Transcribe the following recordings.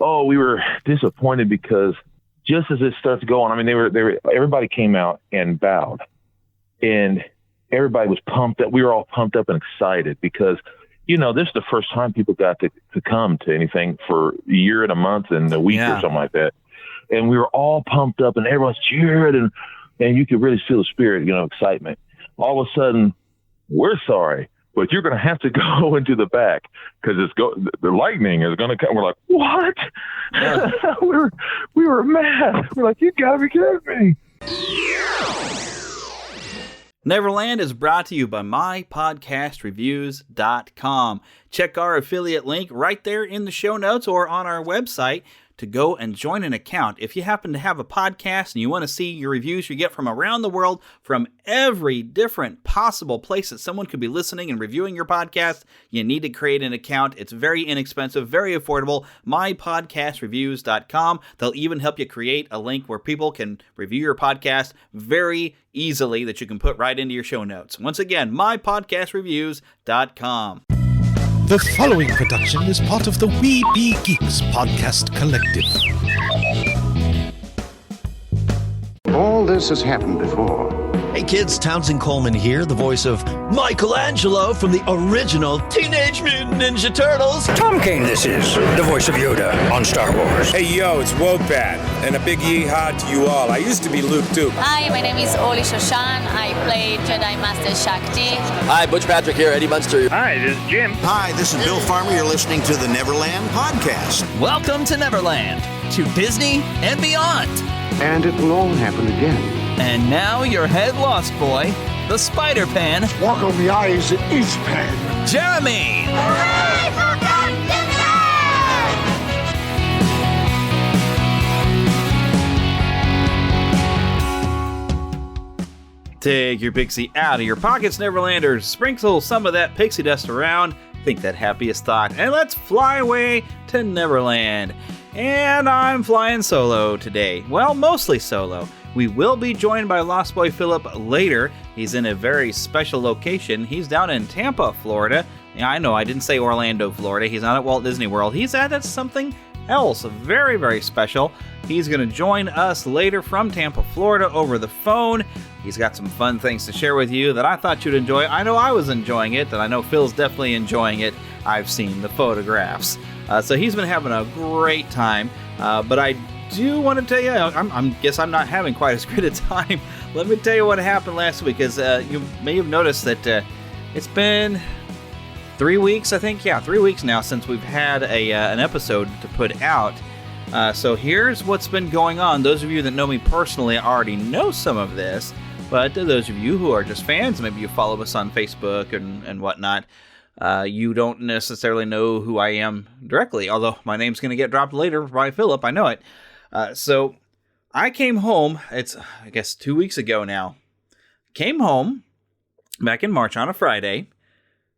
Oh, we were disappointed because just as it starts going, I mean, everybody came out and bowed, and everybody was pumped up. We were all pumped up and excited because, this is the first time people got to come to anything for a year and a month and a week or something like that. And we were all pumped up and everyone's cheering and you could really feel the spirit, excitement. All of a sudden, we're sorry, but you're going to have to go into the back because the lightning is going to come. We're like, what? Yeah. we were mad. We're like, you got to be kidding me. Neverland is brought to you by mypodcastreviews.com. Check our affiliate link right there in the show notes or on our website to go and join an account. If you happen to have a podcast and you want to see your reviews you get from around the world, from every different possible place that someone could be listening and reviewing your podcast, you need to create an account. It's very inexpensive, very affordable. mypodcastreviews.com. They'll even help you create a link where people can review your podcast very easily that you can put right into your show notes. Once again, mypodcastreviews.com. The following production is part of the We Be Geeks podcast collective. All this has happened before. Hey kids, Townsend Coleman here, the voice of Michelangelo from the original Teenage Mutant Ninja Turtles. Tom Kane this is, the voice of Yoda on Star Wars. Hey yo, it's Wopat, and a big yeehaw to you all. I used to be Luke too. Hi, my name is Oli Shoshan. I play Jedi Master Shakti. Hi, Butch Patrick here, Eddie Munster. Hi, this is Jim. Hi, this is Bill Farmer. You're listening to the Neverland podcast. Welcome to Neverland, to Disney and beyond. And it will all happen again. And now your head lost boy, the Spider-Pan. Walk on the eyes at each pan. Jeremy. Hooray for Disneyland! Take your pixie out of your pockets, Neverlanders. Sprinkle some of that pixie dust around. Think that happiest thought. And let's fly away to Neverland. And I'm flying solo today. Well, mostly solo. We will be joined by Lost Boy Phillip later. He's in a very special location. He's down in Tampa, Florida. Yeah, I know, I didn't say Orlando, Florida. He's not at Walt Disney World. He's at something else, very, very special. He's going to join us later from Tampa, Florida over the phone. He's got some fun things to share with you that I thought you'd enjoy. I know I was enjoying it, and I know Phil's definitely enjoying it. I've seen the photographs. So he's been having a great time, but I do want to tell you, I guess I'm not having quite as great a time. Let me tell you what happened last week, because you may have noticed that it's been 3 weeks, I think. Yeah, 3 weeks now since we've had an episode to put out. So here's what's been going on. Those of you that know me personally already know some of this, but to those of you who are just fans, maybe you follow us on Facebook and whatnot, you don't necessarily know who I am directly, although my name's going to get dropped later by Philip, I know it. So I came home, it's, I guess, 2 weeks ago now. Came home back in March on a Friday.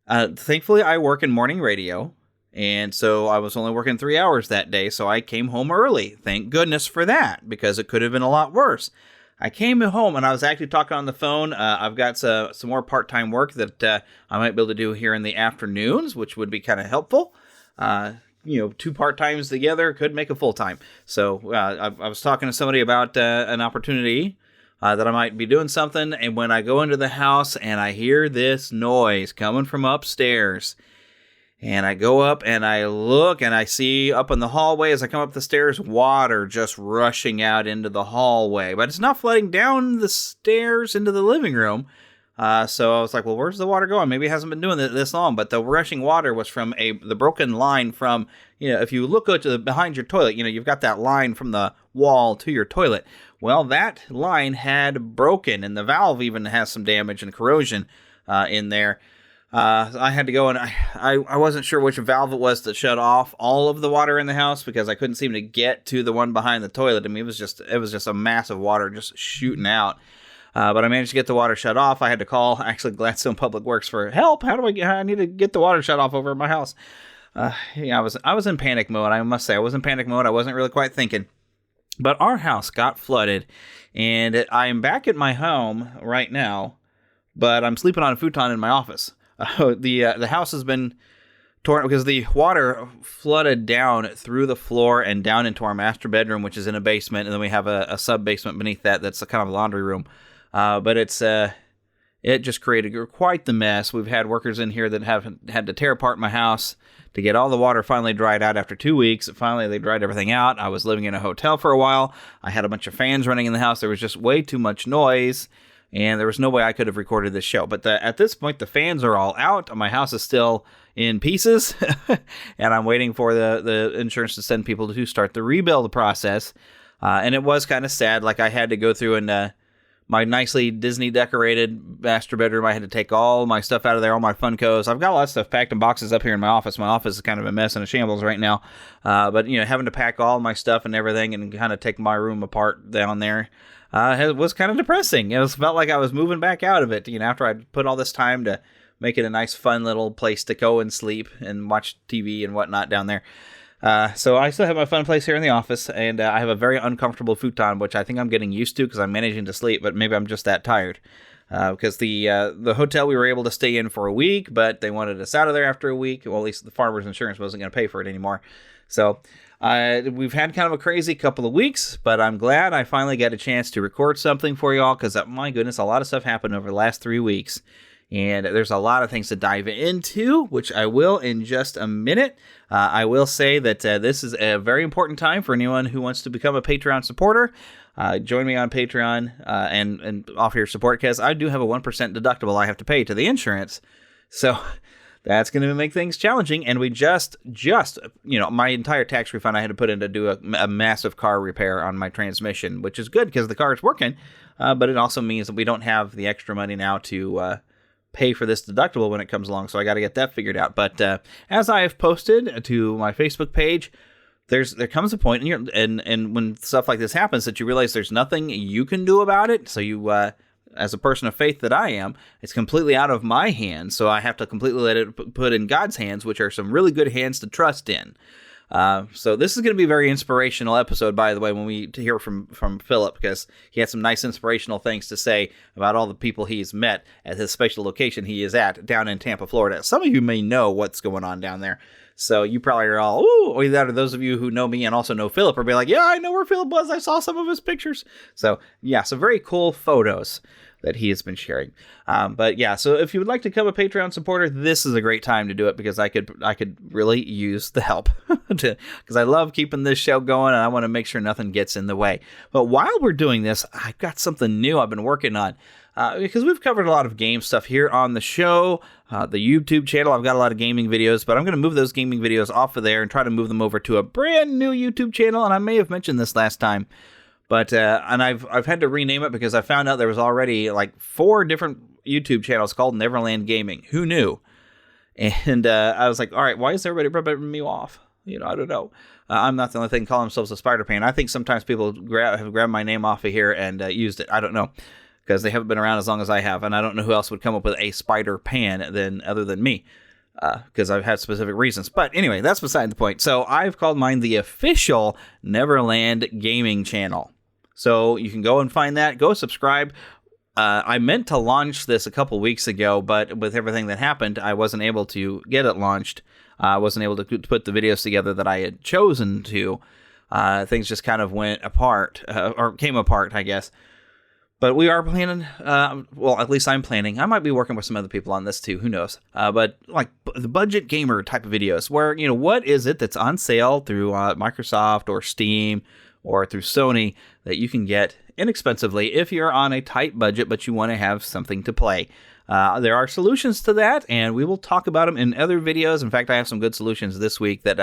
Thankfully, I work in morning radio, and so I was only working 3 hours that day, so I came home early. Thank goodness for that, because it could have been a lot worse. I came home, and I was actually talking on the phone. I've got some more part-time work that I might be able to do here in the afternoons, which would be kind of helpful. 2 part-times together could make a full-time. So I was talking to somebody about an opportunity that I might be doing something, and when I go into the house and I hear this noise coming from upstairs, and I go up and I look and I see up in the hallway as I come up the stairs, water just rushing out into the hallway, but it's not flooding down the stairs into the living room. So I was like, well, where's the water going? Maybe it hasn't been doing it this long, but the rushing water was from the broken line from, if you look behind your toilet, you've got that line from the wall to your toilet. Well, that line had broken, and the valve even has some damage and corrosion in there. I had to go, and I wasn't sure which valve it was to shut off all of the water in the house, because I couldn't seem to get to the one behind the toilet. I mean, it was just a mass of water just shooting out. But I managed to get the water shut off. I had to call actually Gladstone Public Works for help. I need to get the water shut off over at my house. I was in panic mode. I must say, I was in panic mode. I wasn't really quite thinking. But our house got flooded, and I am back at my home right now, but I'm sleeping on a futon in my office. The house has been torn because the water flooded down through the floor and down into our master bedroom, which is in a basement, and then we have a sub basement beneath that. That's a kind of a laundry room. But it just created quite the mess. We've had workers in here that have had to tear apart my house to get all the water finally dried out after 2 weeks. Finally, they dried everything out. I was living in a hotel for a while. I had a bunch of fans running in the house. There was just way too much noise, and there was no way I could have recorded this show. But at this point, the fans are all out. My house is still in pieces, and I'm waiting for the insurance to send people to start the rebuild process. And it was kind of sad. Like, I had to go through and my nicely Disney decorated master bedroom. I had to take all my stuff out of there, all my Funkos. I've got a lot of stuff packed in boxes up here in my office. My office is kind of a mess and a shambles right now. But, having to pack all my stuff and everything and kind of take my room apart down there it was kind of depressing. It felt like I was moving back out of it, after I'd put all this time to make it a nice, fun little place to go and sleep and watch TV and whatnot down there. So I still have my fun place here in the office, and I have a very uncomfortable futon, which I think I'm getting used to because I'm managing to sleep, but maybe I'm just that tired. Because the hotel we were able to stay in for a week, but they wanted us out of there after a week. Well, at least the farmer's insurance wasn't going to pay for it anymore. So we've had kind of a crazy couple of weeks, but I'm glad I finally got a chance to record something for you all because, my goodness, a lot of stuff happened over the last 3 weeks. And there's a lot of things to dive into, which I will in just a minute. I will say that this is a very important time for anyone who wants to become a Patreon supporter. Join me on Patreon and offer your support, because I do have a 1% deductible I have to pay to the insurance. So that's going to make things challenging. And we just my entire tax refund I had to put in to do a massive car repair on my transmission, which is good because the car is working. But it also means that we don't have the extra money now to pay for this deductible when it comes along, so I got to get that figured out. But as I have posted to my Facebook page, there comes a point and when stuff like this happens that you realize there's nothing you can do about it. So you, as a person of faith that I am, it's completely out of my hands. So I have to completely let it put in God's hands, which are some really good hands to trust in. So this is going to be a very inspirational episode, by the way, when we hear from Philip, because he had some nice inspirational things to say about all the people he's met at his special location he is at down in Tampa, Florida. Some of you may know what's going on down there. So you probably are all, ooh, or either those of you who know me and also know Philip are be like, yeah, I know where Philip was. I saw some of his pictures. So yeah, some very cool photos that he has been sharing. But yeah, so if you would like to become a Patreon supporter, this is a great time to do it, because I could really use the help because I love keeping this show going and I want to make sure nothing gets in the way. But while we're doing this, I've got something new I've been working on. Because we've covered a lot of game stuff here on the show, the YouTube channel. I've got a lot of gaming videos, but I'm going to move those gaming videos off of there and try to move them over to a brand new YouTube channel. And I may have mentioned this last time, but and I've had to rename it because I found out there was already like 4 different YouTube channels called Neverland Gaming. Who knew? And I was like, all right, why is everybody rubbing me off? I don't know. I'm not the only thing calling themselves a Spider-Pan. I think sometimes people have grabbed my name off of here and used it. I don't know, because they haven't been around as long as I have, and I don't know who else would come up with a Spider-Pan other than me, because I've had specific reasons. But anyway, that's beside the point. So I've called mine the official Neverland Gaming channel. So you can go and find that. Go subscribe. I meant to launch this a couple weeks ago, but with everything that happened, I wasn't able to get it launched. I wasn't able to put the videos together that I had chosen to. Things just kind of went apart, or came apart, I guess. But we are planning, well, at least I'm planning. I might be working with some other people on this too, who knows. But like the budget gamer type of videos where, what is it that's on sale through Microsoft or Steam or through Sony that you can get inexpensively if you're on a tight budget, but you want to have something to play. There are solutions to that, and we will talk about them in other videos. In fact, I have some good solutions this week that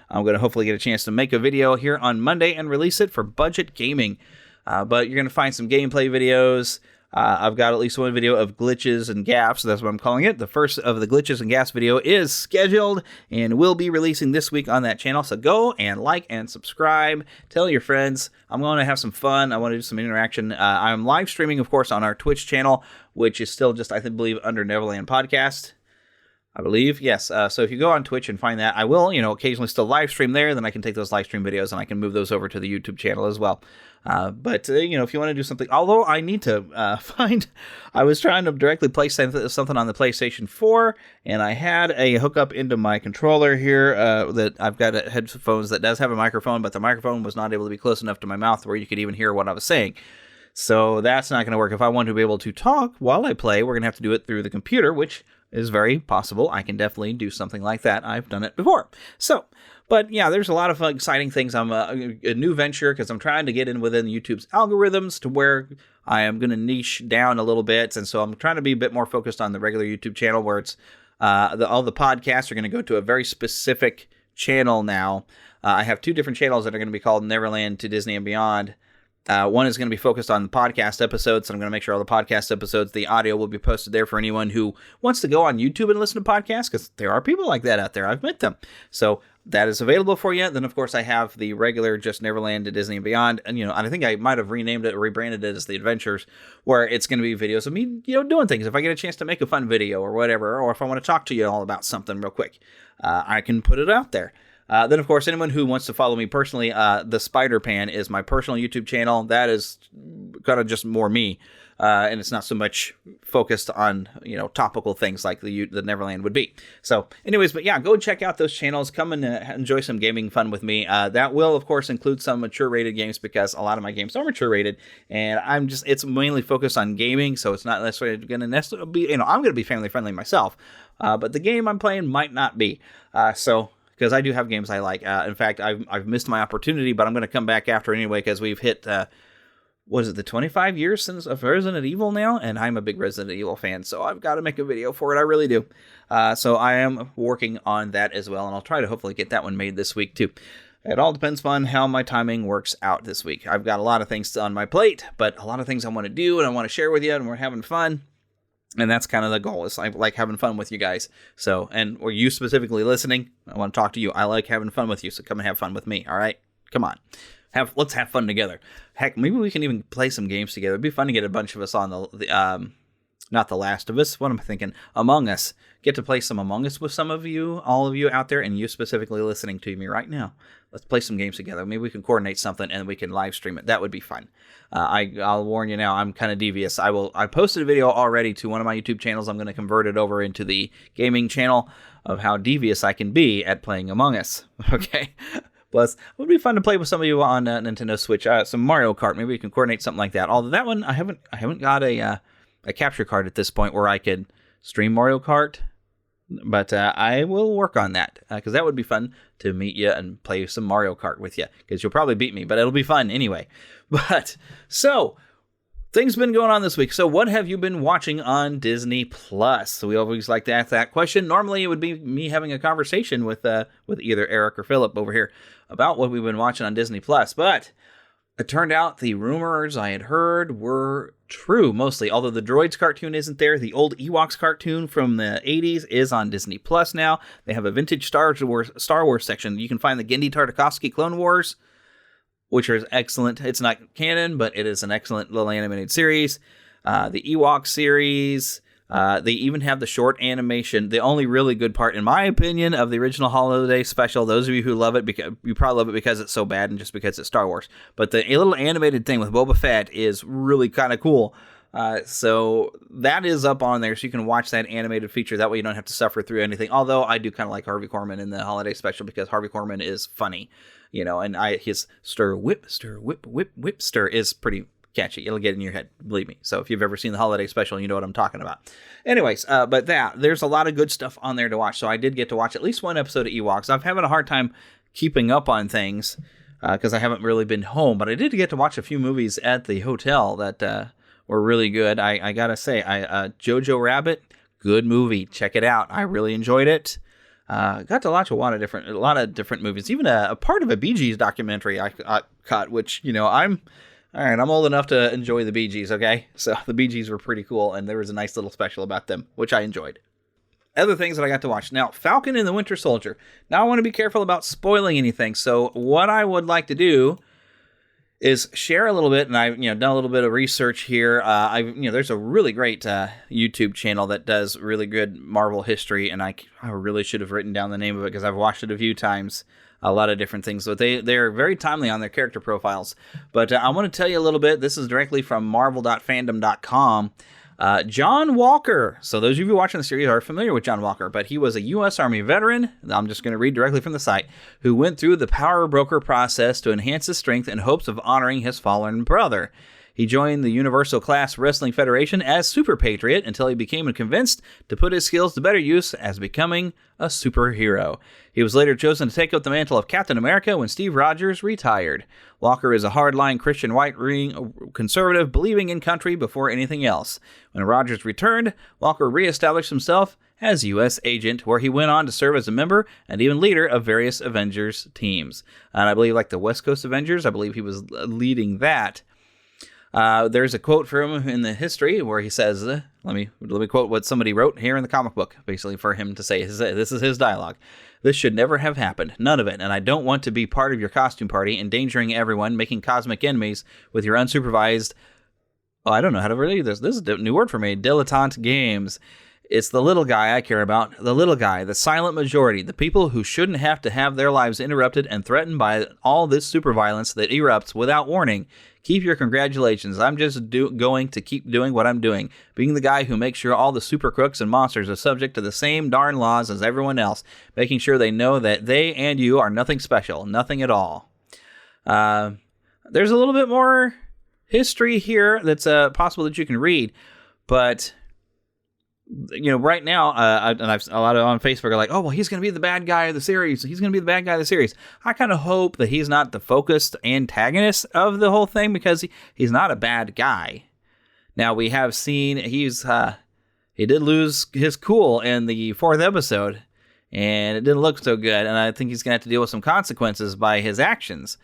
I'm going to hopefully get a chance to make a video here on Monday and release it for budget gaming. But you're going to find some gameplay videos. I've got at least one video of glitches and gaps. That's what I'm calling it. The first of the glitches and gaps video is scheduled and will be releasing this week on that channel. So go and like and subscribe. Tell your friends. I'm going to have some fun. I want to do some interaction. I'm live streaming, of course, on our Twitch channel, which is still just, I believe, under Neverland Podcast. I believe, yes. So if you go on Twitch and find that, I will, occasionally still live stream there. Then I can take those live stream videos and I can move those over to the YouTube channel as well. But if you want to do something, although I need to I was trying to directly play something on the PlayStation 4, and I had a hookup into my controller here that I've got headphones that does have a microphone, but the microphone was not able to be close enough to my mouth where you could even hear what I was saying. So that's not going to work. If I want to be able to talk while I play, we're going to have to do it through the computer, which is very possible. I can definitely do something like that. I've done it before. So, but yeah, there's a lot of exciting things. I'm a new venture because I'm trying to get in within YouTube's algorithms to where I am going to niche down a little bit. And so I'm trying to be a bit more focused on the regular YouTube channel where it's all the podcasts are going to go to a very specific channel now. I have 2 different channels that are going to be called Neverland to Disney and Beyond. One is going to be focused on the podcast episodes, and I'm going to make sure all the podcast episodes, the audio will be posted there for anyone who wants to go on YouTube and listen to podcasts, because there are people like that out there. I've met them. So that is available for you. Then, of course, I have the regular just Neverland to Disney and Beyond, and, and I think I might have renamed it or rebranded it as The Adventures, where it's going to be videos of me, doing things. If I get a chance to make a fun video or whatever, or if I want to talk to you all about something real quick, I can put it out there. Then, of course, anyone who wants to follow me personally, the Spider Pan is my personal YouTube channel. That is kind of just more me, and it's not so much focused on topical things like the Neverland would be. So, anyways, but yeah, go check out those channels. Come and enjoy some gaming fun with me. That will, of course, include some mature rated games because a lot of my games are mature rated, and it's mainly focused on gaming, so it's not necessarily going to be. I'm going to be family friendly myself, but the game I'm playing might not be. Because I do have games I like. In fact, I've missed my opportunity, but I'm going to come back after anyway because we've hit, the 25 years since of Resident Evil now? And I'm a big Resident Evil fan, so I've got to make a video for it. I really do. So I am working on that as well, and I'll try to hopefully get that one made this week too. It all depends on how my timing works out this week. I've got a lot of things on my plate, but a lot of things I want to do and I want to share with you, and we're having fun. And that's kind of the goal. Is I like having fun with you guys. So, or you specifically listening, I want to talk to you. I like having fun with you. So come and have fun with me. All right, come on, let's have fun together. Heck, maybe we can even play some games together. It'd be fun to get a bunch of us on the not The Last of Us. What am I thinking? Among Us. Get to play some Among Us with some of you, all of you out there, and you specifically listening to me right now. Let's play some games together. Maybe we can coordinate something and we can live stream it. That would be fun. I'll warn you now, I'm kind of devious. I posted a video already to one of my YouTube channels. I'm going to convert it over into the gaming channel of how devious I can be at playing Among Us. Okay? Plus, it would be fun to play with some of you on Nintendo Switch. Some Mario Kart. Maybe we can coordinate something like that. Although that one, I haven't got a capture card at this point where I could stream Mario Kart. But I will work on that because that would be fun to meet you and play some Mario Kart with you because you'll probably beat me, but it'll be fun anyway. But so things been going on this week. So what have you been watching on Disney Plus? So we always like to ask that question. Normally it would be me having a conversation with either Eric or Philip over here about what we've been watching on Disney Plus, but it turned out the rumors I had heard were true, mostly. Although the Droids cartoon isn't there, the old Ewoks cartoon from the 80s is on Disney Plus now. They have a vintage Star Wars section. You can find the Genndy Tartakovsky Clone Wars, which is excellent. It's not canon, but it is an excellent little animated series. The Ewok series. They even have the short animation. The only really good part, in my opinion, of the original holiday special, those of you who love it, because you probably love it because it's so bad and just because it's Star Wars. But the little animated thing with Boba Fett is really kind of cool. So that is up on there, so you can watch that animated feature. That way you don't have to suffer through anything. Although I do kind of like Harvey Korman in the holiday special because Harvey Korman is funny, and his stir whip stir is pretty catchy. It'll get in your head, believe me. So if you've ever seen the holiday special, you know what I'm talking about. Anyways, but there's a lot of good stuff on there to watch. So I did get to watch at least one episode of Ewoks. I'm having a hard time keeping up on things because I haven't really been home, but I did get to watch a few movies at the hotel that were really good. I gotta say, Jojo Rabbit, good movie. Check it out. I really enjoyed it. Got to watch a lot of different movies. Even a part of a Bee Gees documentary I caught, which I'm old enough to enjoy the Bee Gees, okay? So the Bee Gees were pretty cool, and there was a nice little special about them, which I enjoyed. Other things that I got to watch. Now, Falcon and the Winter Soldier. Now, I want to be careful about spoiling anything, so what I would like to do is share a little bit, and I've done a little bit of research here. There's a really great YouTube channel that does really good Marvel history, and I really should have written down the name of it because I've watched it a few times. A lot of different things, but they're very timely on their character profiles. But I want to tell you a little bit. This is directly from Marvel.fandom.com. John Walker. So those of you watching the series are familiar with John Walker, but he was a U.S. Army veteran. I'm just going to read directly from the site, who went through the power broker process to enhance his strength in hopes of honoring his fallen brother. He joined the Universal Class Wrestling Federation as Super Patriot until he became convinced to put his skills to better use as becoming a superhero. He was later chosen to take up the mantle of Captain America when Steve Rogers retired. Walker is a hardline Christian right-wing conservative believing in country before anything else. When Rogers returned, Walker reestablished himself as U.S. agent, where he went on to serve as a member and even leader of various Avengers teams. And I believe like the West Coast Avengers, I believe he was leading that. There's a quote from him in the history where he says, let me quote what somebody wrote here in the comic book, basically for him to say, this is his dialogue. This should never have happened. None of it. And I don't want to be part of your costume party, endangering everyone, making cosmic enemies with your unsupervised, I don't know how to read this. This is a new word for me, dilettante games. It's the little guy I care about, the little guy, the silent majority, the people who shouldn't have to have their lives interrupted and threatened by all this super violence that erupts without warning. Keep your congratulations. I'm just going to keep doing what I'm doing, being the guy who makes sure all the super crooks and monsters are subject to the same darn laws as everyone else, making sure they know that they and you are nothing special, nothing at all. There's a little bit more history here that's possible that you can read, but right now, and I've a lot of on Facebook are like, oh, well, he's going to be the bad guy of the series. He's going to be the bad guy of the series. I kind of hope that he's not the focused antagonist of the whole thing, because he's not a bad guy. Now, we have seen he did lose his cool in the 4th episode, and it didn't look so good. And I think he's going to have to deal with some consequences by his actions.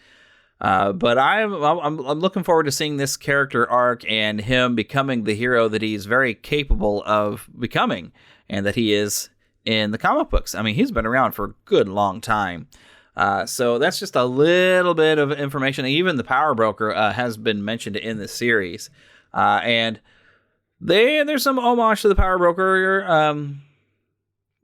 But I'm looking forward to seeing this character arc and him becoming the hero that he's very capable of becoming, and that he is in the comic books. I mean, he's been around for a good long time. So that's just a little bit of information. Even the Power Broker has been mentioned in the series, and there's some homage to the Power Broker.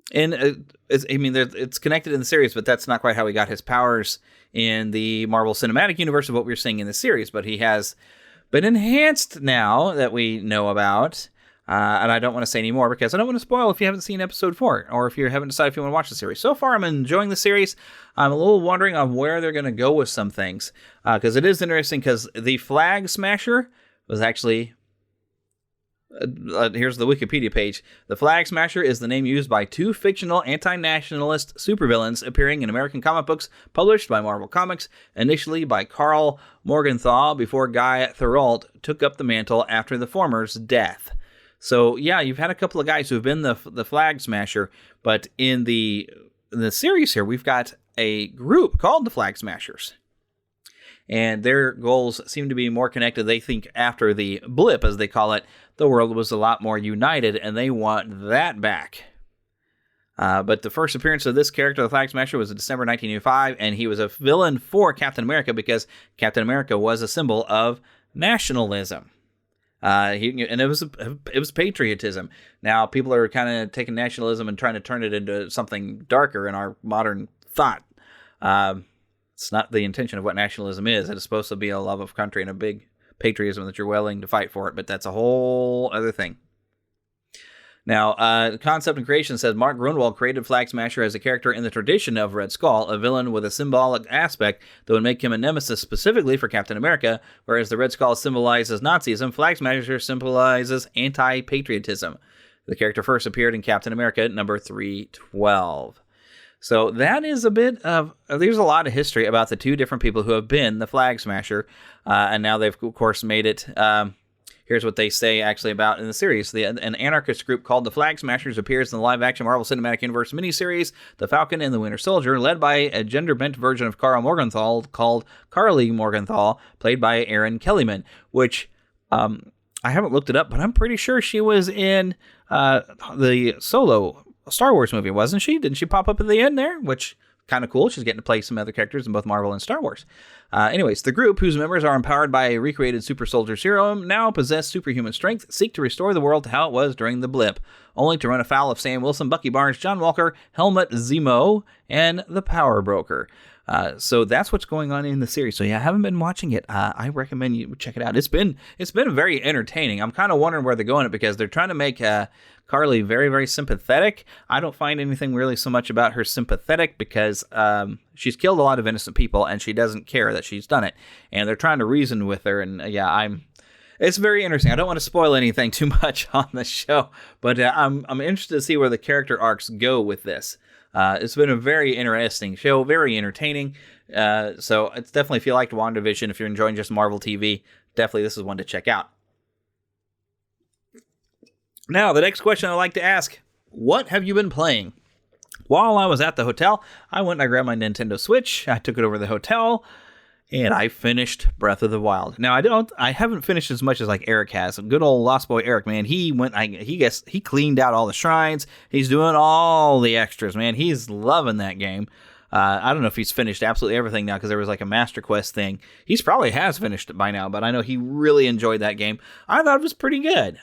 It's connected in the series, but that's not quite how he got his powers in the Marvel Cinematic Universe of what we're seeing in the series. But he has been enhanced now that we know about. And I don't want to say any more because I don't want to spoil if you haven't seen episode 4 or if you haven't decided if you want to watch the series. So far, I'm enjoying the series. I'm a little wondering on where they're going to go with some things, because it is interesting, because the Flag Smasher was actually... here's the Wikipedia page. The Flag Smasher is the name used by 2 fictional anti-nationalist supervillains appearing in American comic books published by Marvel Comics, initially by Carl Morgenthau before Guy Thorold took up the mantle after the former's death. So yeah, you've had a couple of guys who have been the Flag Smasher, but in the series here, we've got a group called the Flag Smashers. And their goals seem to be more connected. They think after the blip, as they call it, the world was a lot more united, and they want that back. But the first appearance of this character, the Flag Smasher, was in December 1985, and he was a villain for Captain America because Captain America was a symbol of nationalism. It was patriotism. Now, people are kind of taking nationalism and trying to turn it into something darker in our modern thought. It's not the intention of what nationalism is. It is supposed to be a love of country and a big patriotism that you're willing to fight for it, but that's a whole other thing. Now, Concept and Creation says Mark Grunwald created Flag Smasher as a character in the tradition of Red Skull, a villain with a symbolic aspect that would make him a nemesis specifically for Captain America, whereas the Red Skull symbolizes Nazism, Flag Smasher symbolizes anti-patriotism. The character first appeared in Captain America number 312. So that is a bit of, there's a lot of history about the 2 different people who have been the Flag Smasher, and now they've, of course, made it. Here's what they say actually about in the series. An anarchist group called the Flag Smashers appears in the live-action Marvel Cinematic Universe miniseries, The Falcon and the Winter Soldier, led by a gender-bent version of Carl Morgenthau called Carly Morgenthau, played by Erin Kellyman, which I haven't looked it up, but I'm pretty sure she was in the Solo Star Wars movie, wasn't she? Didn't she pop up at the end there? Which kind of cool. She's getting to play some other characters in both Marvel and Star Wars. Anyways, the group, whose members are empowered by a recreated super soldier serum, now possess superhuman strength, seek to restore the world to how it was during the blip, only to run afoul of Sam Wilson, Bucky Barnes, John Walker, Helmut Zemo, and the Power Broker. So that's what's going on in the series. So yeah, I haven't been watching it. I recommend you check it out. It's been very entertaining. I'm kind of wondering where they're going because they're trying to make Carly very, very sympathetic. I don't find anything really so much about her sympathetic because she's killed a lot of innocent people and she doesn't care that she's done it. And they're trying to reason with her. And it's very interesting. I don't want to spoil anything too much on the show, but I'm interested to see where the character arcs go with this. It's been a very interesting show, very entertaining. So it's definitely, if you liked WandaVision, if you're enjoying just Marvel TV, definitely this is one to check out. Now, the next question I'd like to ask, what have you been playing? While I was at the hotel, I went and I grabbed my Nintendo Switch, I took it over to the hotel, and I finished Breath of the Wild. Now, I haven't finished as much as like Eric has. Good old Lost Boy Eric, man. He cleaned out all the shrines. He's doing all the extras, man. He's loving that game. I don't know if he's finished absolutely everything now because there was like a Master Quest thing. He's probably has finished it by now, but I know he really enjoyed that game. I thought it was pretty good.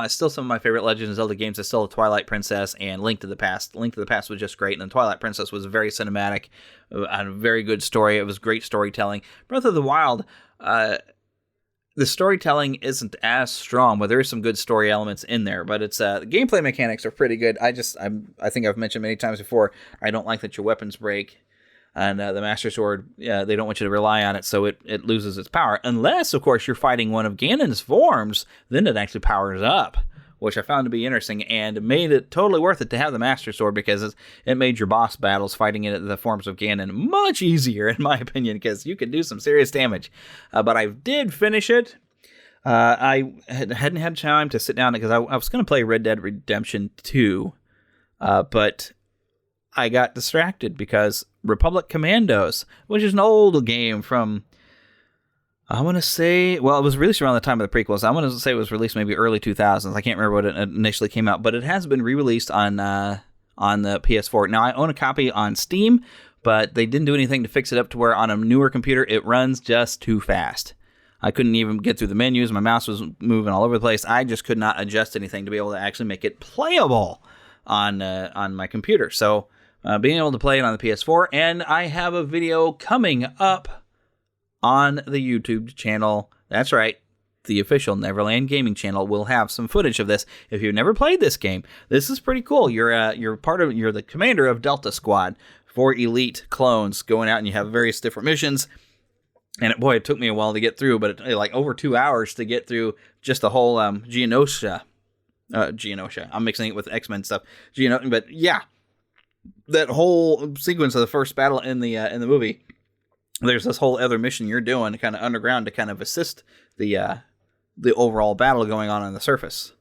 Still some of my favorite Legend of Zelda games is still Twilight Princess and Link to the Past. Link to the Past was just great, and then Twilight Princess was very cinematic, a very good story. It was great storytelling. Breath of the Wild, the storytelling isn't as strong, but there is some good story elements in there. But it's the gameplay mechanics are pretty good. I think I've mentioned many times before, I don't like that your weapons break. And the Master Sword, they don't want you to rely on it, so it loses its power. Unless, of course, you're fighting one of Ganon's forms, then it actually powers up, which I found to be interesting and made it totally worth it to have the Master Sword because it made your boss battles fighting in the forms of Ganon much easier, in my opinion, because you could do some serious damage. But I did finish it. I hadn't had time to sit down because I was going to play Red Dead Redemption 2, but I got distracted because Republic Commandos, which is an old game from, I want to say, well, it was released around the time of the prequels. I want to say it was released maybe early 2000s. I can't remember when it initially came out, but it has been re-released on the PS4. Now, I own a copy on Steam, but they didn't do anything to fix it up to where on a newer computer, it runs just too fast. I couldn't even get through the menus. My mouse was moving all over the place. I just could not adjust anything to be able to actually make it playable on my computer. So, being able to play it on the PS4, and I have a video coming up on the YouTube channel. That's right, the official Neverland Gaming channel will have some footage of this. If you've never played this game, this is pretty cool. You're the commander of Delta Squad, 4 elite clones going out, and you have various different missions. And it took me a while to get through, but like over 2 hours to get through just the whole Geonosia. I'm mixing it with X-Men stuff. But yeah. That whole sequence of the first battle in the movie, there's this whole other mission you're doing kind of underground to kind of assist the overall battle going on the surface.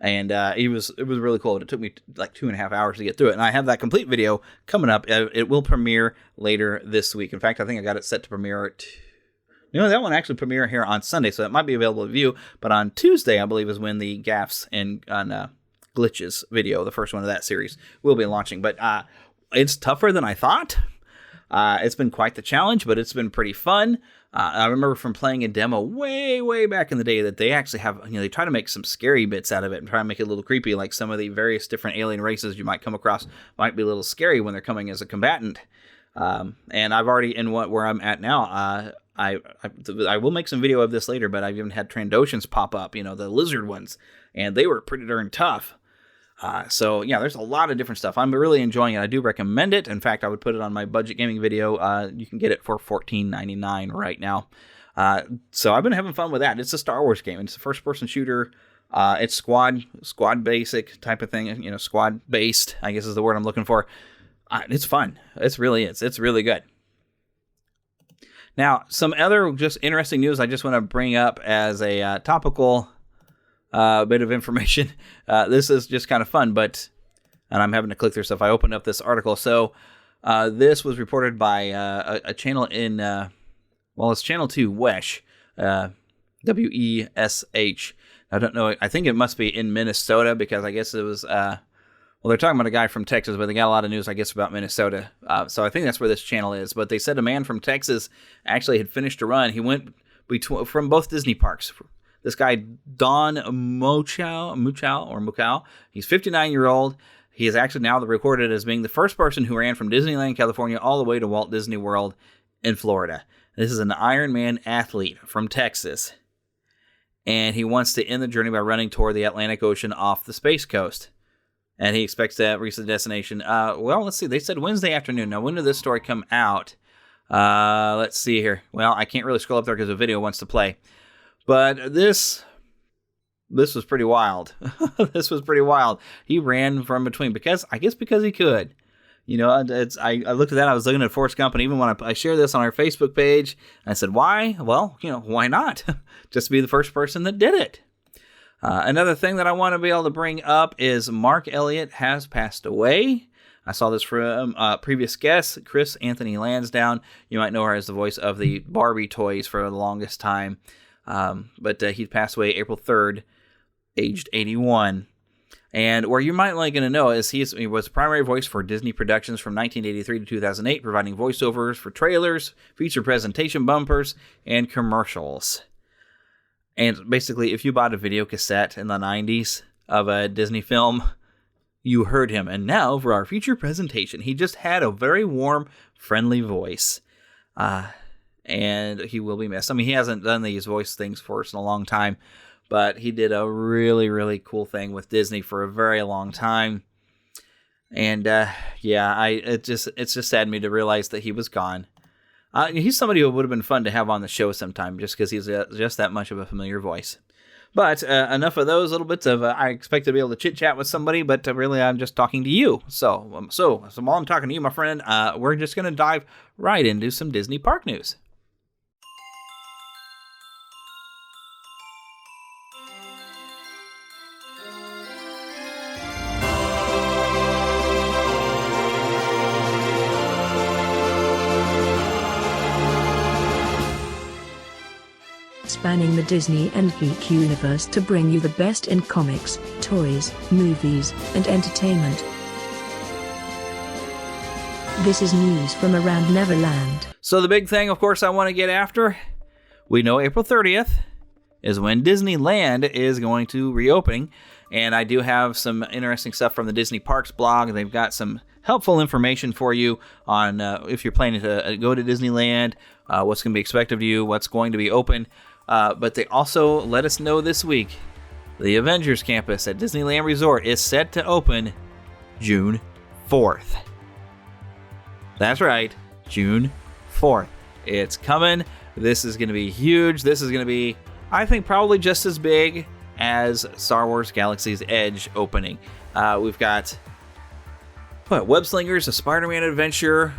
And it was really cool. It took me like 2.5 hours to get through it. And I have that complete video coming up. It will premiere later this week. In fact, I think I got it set to premiere that one actually premiere here on Sunday, so it might be available to view. But on Tuesday, I believe, is when the gaffs on Glitches video, the first one of that series, will be launching. But it's tougher than I thought. It's been quite the challenge, but it's been pretty fun. I remember from playing a demo way back in the day that they actually have, they try to make some scary bits out of it and try to make it a little creepy, like some of the various different alien races you might come across might be a little scary when they're coming as a combatant. And I've already, where I'm at now, I will make some video of this later, but I've even had Trandoshans pop up, the lizard ones, and they were pretty darn tough. So yeah, there's a lot of different stuff. I'm really enjoying it. I do recommend it. In fact, I would put it on my budget gaming video. You can get it for $14.99 right now. So I've been having fun with that. It's a Star Wars game. It's a first-person shooter. It's squad basic type of thing. Squad based, I guess is the word I'm looking for. It's fun. It's really good. Now, some other just interesting news I just want to bring up as a topical bit of information. This is just kind of fun, and I'm having to click through stuff. I opened up this article. So this was reported by a channel in, it's Channel 2, WESH, WESH. I don't know. I think it must be in Minnesota because I guess it was Well, they're talking about a guy from Texas, but they got a lot of news, I guess, about Minnesota. So I think that's where this channel is. But they said a man from Texas actually had finished a run. He went from both Disney parks. This guy, Don Muchow, he's 59-year-old. He is actually now recorded as being the first person who ran from Disneyland, California, all the way to Walt Disney World in Florida. This is an Ironman athlete from Texas. And he wants to end the journey by running toward the Atlantic Ocean off the Space Coast. And he expects to reach the destination. Well, let's see. They said Wednesday afternoon. Now, when did this story come out? Let's see here. Well, I can't really scroll up there because the video wants to play. But this was pretty wild. This was pretty wild. He ran from between because he could. You know, I looked at that. I was looking at Forrest Gump, and even when I shared this on our Facebook page, I said, why? Well, why not? Just be the first person that did it. Another thing that I want to be able to bring up is Mark Elliott has passed away. I saw this from previous guest, Chris Anthony Lansdowne. You might know her as the voice of the Barbie toys for the longest time. But he passed away April 3rd, aged 81. And where you might like to know is he was primary voice for Disney productions from 1983 to 2008, providing voiceovers for trailers, feature presentation bumpers, and commercials. And basically, if you bought a video cassette in the 90s of a Disney film, you heard him. And now, for our feature presentation, he just had a very warm, friendly voice. And he will be missed. I mean, he hasn't done these voice things for us in a long time, but he did a really, really cool thing with Disney for a very long time. And it's just saddened me to realize that he was gone. He's somebody who would have been fun to have on the show sometime, just because he's just that much of a familiar voice. But enough of those little bits of I expect to be able to chit chat with somebody, but really I'm just talking to you. So while I'm talking to you, my friend, we're just going to dive right into some Disney park news. Spanning the Disney and geek universe to bring you the best in comics, toys, movies, and entertainment. This is news from around Neverland. So the big thing, of course, I want to get after, we know April 30th is when Disneyland is going to reopen, and I do have some interesting stuff from the Disney Parks blog. They've got some helpful information for you on if you're planning to go to Disneyland, what's going to be expected of you, what's going to be open. But they also let us know this week the Avengers campus at Disneyland Resort is set to open June 4th. That's right, June 4th. It's coming. This is going to be huge. This is going to be, I think, probably just as big as Star Wars Galaxy's Edge opening. We've got Web Slingers, a Spider-Man adventure,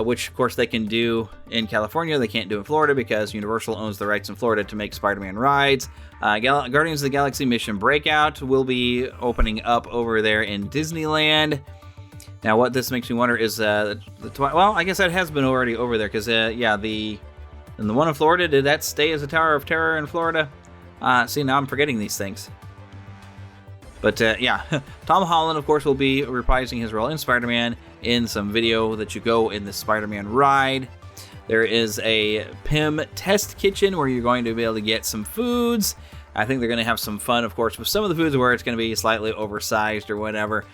which of course they can do in California. They can't do in Florida because Universal owns the rights in Florida to make Spider-Man rides. Guardians of the Galaxy Mission Breakout will be opening up over there in Disneyland. Now, what this makes me wonder is well, I guess that has been already over there because the one in Florida, did that stay as a Tower of Terror in Florida? See, now I'm forgetting these things. But Tom Holland, of course, will be reprising his role in Spider-Man in some video that you go in the Spider-Man ride. There is a PIM test kitchen where you're going to be able to get some foods. I think they're going to have some fun, of course, with some of the foods where it's going to be slightly oversized or whatever.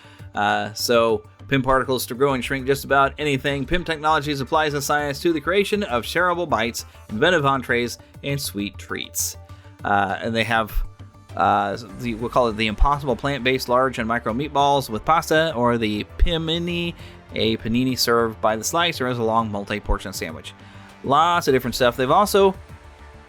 So PIM particles to grow and shrink just about anything. PIM Technologies applies the science to the creation of shareable bites, inventive entrees, and sweet treats. And they have we'll call it the Impossible plant-based large and micro meatballs with pasta, or the Pimini, a panini served by the slice or as a long multi-portion sandwich. Lots of different stuff. They've also,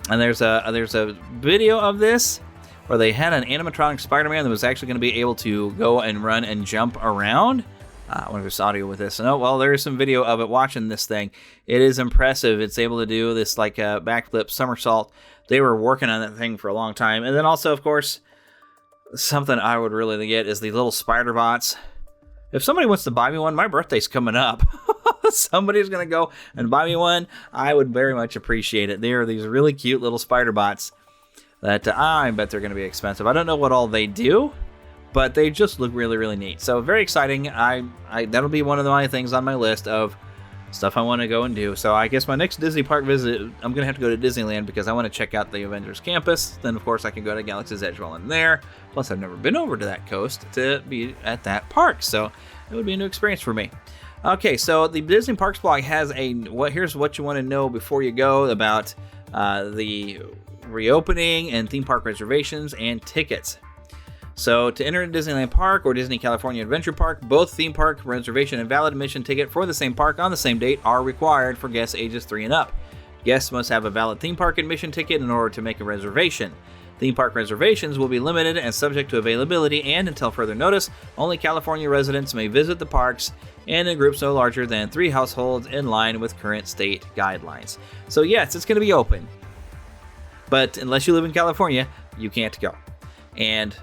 and there's a video of this where they had an animatronic Spider-Man that was actually going to be able to go and run and jump around. I wonder if there's audio with this. No, well, there is some video of it watching this thing. It is impressive. It's able to do this like a backflip somersault. They were working on that thing for a long time. And then also, of course, something I would really get is the little spider bots. If somebody wants to buy me one, my birthday's coming up. Somebody's going to go and buy me one. I would very much appreciate it. They are these really cute little spider bots that I bet they're going to be expensive. I don't know what all they do, but they just look really, really neat. So very exciting. I that'll be one of my things on my list of stuff I want to go and do. So I guess my next Disney park visit, I'm going to have to go to Disneyland because I want to check out the Avengers Campus. Then, of course, I can go to Galaxy's Edge while I'm there. Plus, I've never been over to that coast to be at that park. So it would be a new experience for me. Okay, so the Disney Parks blog has here's what you want to know before you go about the reopening and theme park reservations and tickets. So to enter a Disneyland Park or Disney California Adventure Park, both theme park reservation and valid admission ticket for the same park on the same date are required for guests ages 3 and up. Guests must have a valid theme park admission ticket in order to make a reservation. Theme park reservations will be limited and subject to availability, and until further notice, only California residents may visit the parks and in groups no larger than 3 households in line with current state guidelines. So yes, it's going to be open, but unless you live in California, you can't go. And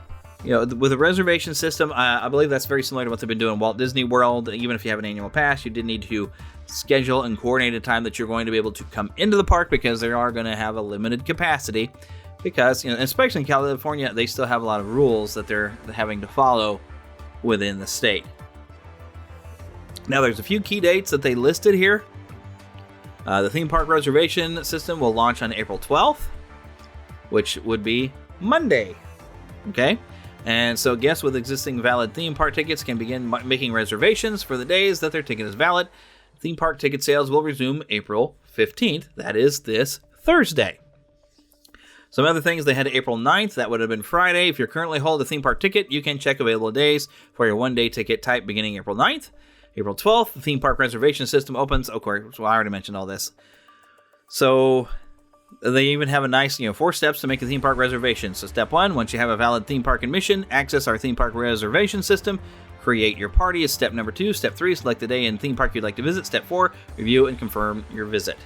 with a reservation system, I believe that's very similar to what they've been doing in Walt Disney World. Even if you have an annual pass, you did need to schedule and coordinate a time that you're going to be able to come into the park because they are going to have a limited capacity. Because, especially in California, they still have a lot of rules that they're having to follow within the state. Now, there's a few key dates that they listed here. The theme park reservation system will launch on April 12th, which would be Monday. Okay? And so guests with existing valid theme park tickets can begin making reservations for the days that their ticket is valid. Theme park ticket sales will resume April 15th. That is this Thursday. Some other things, they had April 9th. That would have been Friday. If you currently hold a theme park ticket, you can check available days for your one-day ticket type beginning April 9th. April 12th, the theme park reservation system opens. Of course, well, I already mentioned all this. So they even have a nice, 4 steps to make a theme park reservation. So step 1, once you have a valid theme park admission, access our theme park reservation system. Create your party is step number 2. Step 3, select the day and theme park you'd like to visit. Step 4, review and confirm your visit.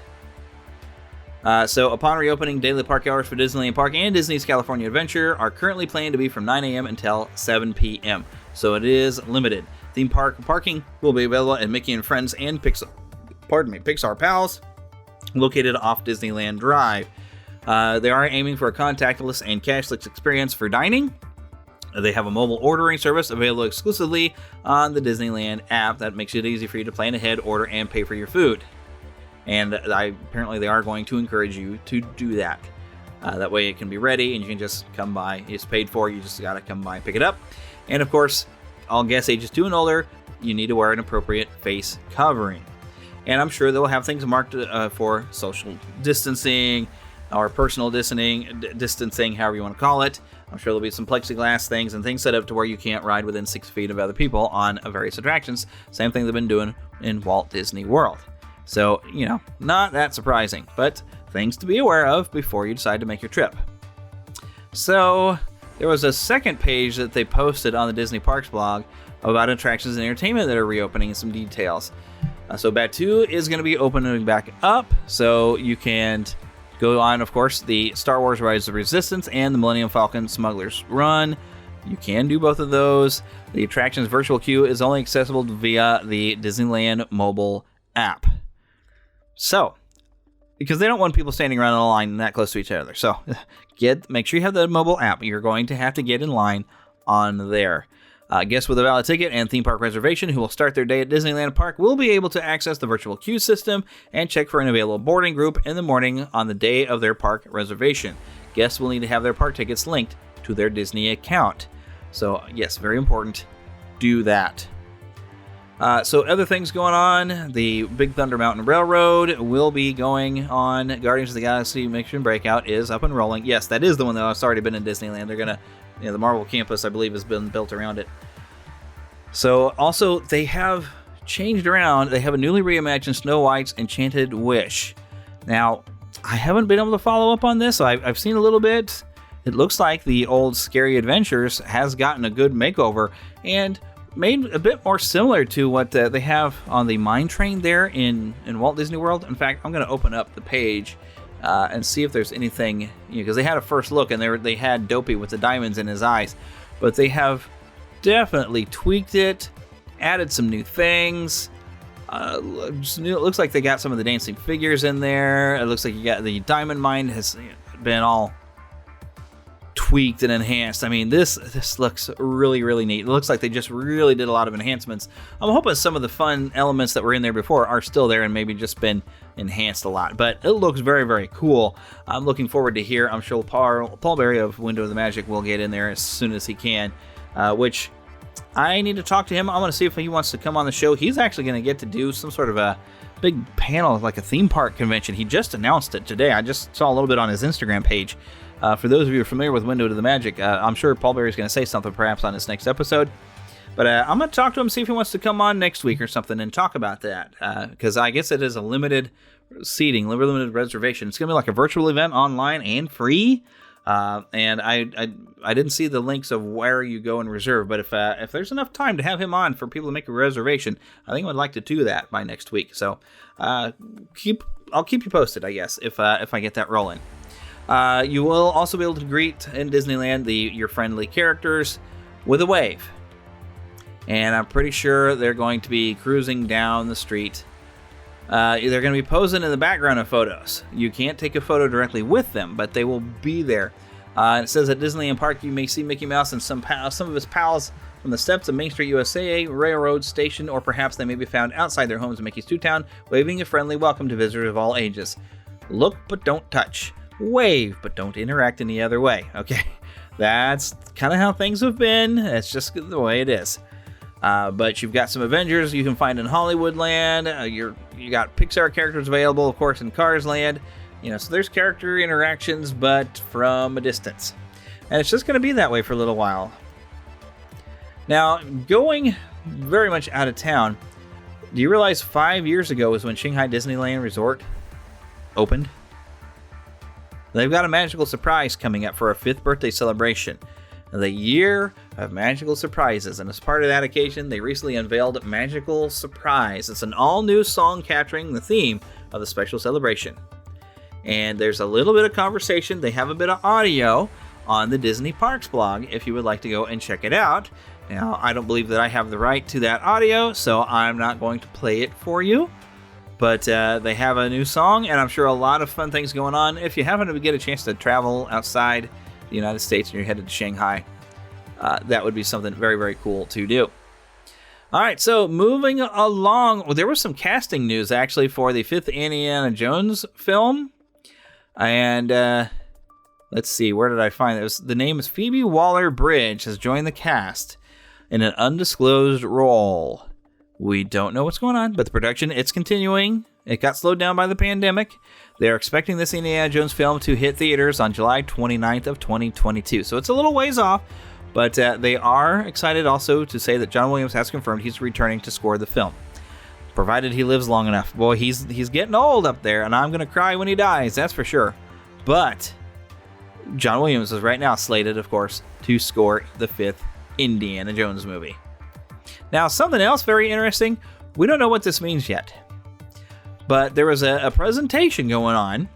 So upon reopening, daily park hours for Disneyland Park and Disney's California Adventure are currently planned to be from 9 a.m. until 7 p.m. So it is limited. Theme park parking will be available at Mickey and Friends and Pixar Pals, located off Disneyland Drive. They are aiming for a contactless and cashless experience for dining. They have a mobile ordering service available exclusively on the Disneyland app that makes it easy for you to plan ahead, order, and pay for your food. And apparently they are going to encourage you to do that. That way it can be ready and you can just come by. It's paid for. You just got to come by and pick it up. And of course, all guests ages 2 and older, you need to wear an appropriate face covering. And I'm sure they'll have things marked for social distancing or personal distancing, however you want to call it. I'm sure there'll be some plexiglass things and things set up to where you can't ride within 6 feet of other people on various attractions. Same thing they've been doing in Walt Disney World. So, not that surprising, but things to be aware of before you decide to make your trip. So, there was a second page that they posted on the Disney Parks blog about attractions and entertainment that are reopening and some details. So, Batuu is going to be opening back up, so you can go on, of course, the Star Wars Rise of Resistance and the Millennium Falcon Smuggler's Run. You can do both of those. The attraction's virtual queue is only accessible via the Disneyland mobile app. So, because they don't want people standing around in a line that close to each other. So, make sure you have the mobile app. You're going to have to get in line on there. Guests with a valid ticket and theme park reservation who will start their day at Disneyland Park will be able to access the virtual queue system and check for an available boarding group in the morning on the day of their park reservation. Guests will need to have their park tickets linked to their Disney account. So, yes, very important. Do that. So other things going on, the Big Thunder Mountain Railroad will be going on. Guardians of the Galaxy Mission Breakout is up and rolling. Yes, that is the one that's already been in Disneyland. They're going to, the Marvel campus, I believe, has been built around it. So also, they have changed around. They have a newly reimagined Snow White's Enchanted Wish. Now, I haven't been able to follow up on this. So I've seen a little bit. It looks like the old Scary Adventures has gotten a good makeover and made a bit more similar to what they have on the mine train there in Walt Disney World. In fact, I'm going to open up the page and see if there's anything, because they had a first look and they had Dopey with the diamonds in his eyes, but they have definitely tweaked it, added some new things. It looks like they got some of the dancing figures in there. It looks like you got the diamond mine has been all tweaked and enhanced. I mean, this looks really, really neat. It looks like they just really did a lot of enhancements. I'm hoping some of the fun elements that were in there before are still there and maybe just been enhanced a lot. But it looks very, very cool. I'm looking forward to hear. I'm sure Paul Berry of Window of the Magic will get in there as soon as he can, which I need to talk to him. I want to see if he wants to come on the show. He's actually going to get to do some sort of a big panel, like a theme park convention. He just announced it today. I just saw a little bit on his Instagram page. For those of you who are familiar with Window to the Magic, I'm sure Paul Berry's going to say something perhaps on his next episode. But I'm going to talk to him, see if he wants to come on next week or something and talk about that. Because I guess it is a limited seating, limited reservation. It's going to be like a virtual event online and free. And I didn't see the links of where you go and reserve. But if there's enough time to have him on for people to make a reservation, I think I would like to do that by next week. So I'll keep you posted, I guess, if I get that rolling. You will also be able to greet in Disneyland your friendly characters with a wave. And I'm pretty sure they're going to be cruising down the street. They're going to be posing in the background of photos. You can't take a photo directly with them, but they will be there. It says at Disneyland Park you may see Mickey Mouse and some of his pals from the steps of Main Street USA Railroad Station, or perhaps they may be found outside their homes in Mickey's Two Town, waving a friendly welcome to visitors of all ages. Look but don't touch. Wave, but don't interact any other way. Okay, that's kind of how things have been. It's just the way it is. But you've got some Avengers you can find in Hollywoodland. You got Pixar characters available, of course, in Cars Land. So there's character interactions, but from a distance. And it's just going to be that way for a little while. Now, going very much out of town, do you realize 5 years ago was when Shanghai Disneyland Resort opened? They've got a magical surprise coming up for a 5th birthday celebration. The Year of Magical Surprises. And as part of that occasion, they recently unveiled Magical Surprise. It's an all-new song capturing the theme of the special celebration. And there's a little bit of conversation. They have a bit of audio on the Disney Parks blog if you would like to go and check it out. Now, I don't believe that I have the right to that audio, so I'm not going to play it for you. But they have a new song, and I'm sure a lot of fun things going on. If you happen to get a chance to travel outside the United States and you're headed to Shanghai, that would be something very, very cool to do. All right, so moving along, well, there was some casting news, actually, for the 5th Indiana Jones film. And let's see, where did I find it? The name is Phoebe Waller-Bridge has joined the cast in an undisclosed role. We don't know what's going on, but the production, it's continuing. It got slowed down by the pandemic. They're expecting this Indiana Jones film to hit theaters on July 29th of 2022. So it's a little ways off, but they are excited also to say that John Williams has confirmed he's returning to score the film, provided he lives long enough. Boy, he's getting old up there, and I'm going to cry when he dies, that's for sure. But John Williams is right now slated, of course, to score the 5th Indiana Jones movie. Now, something else very interesting. We don't know what this means yet. But there was a presentation going on,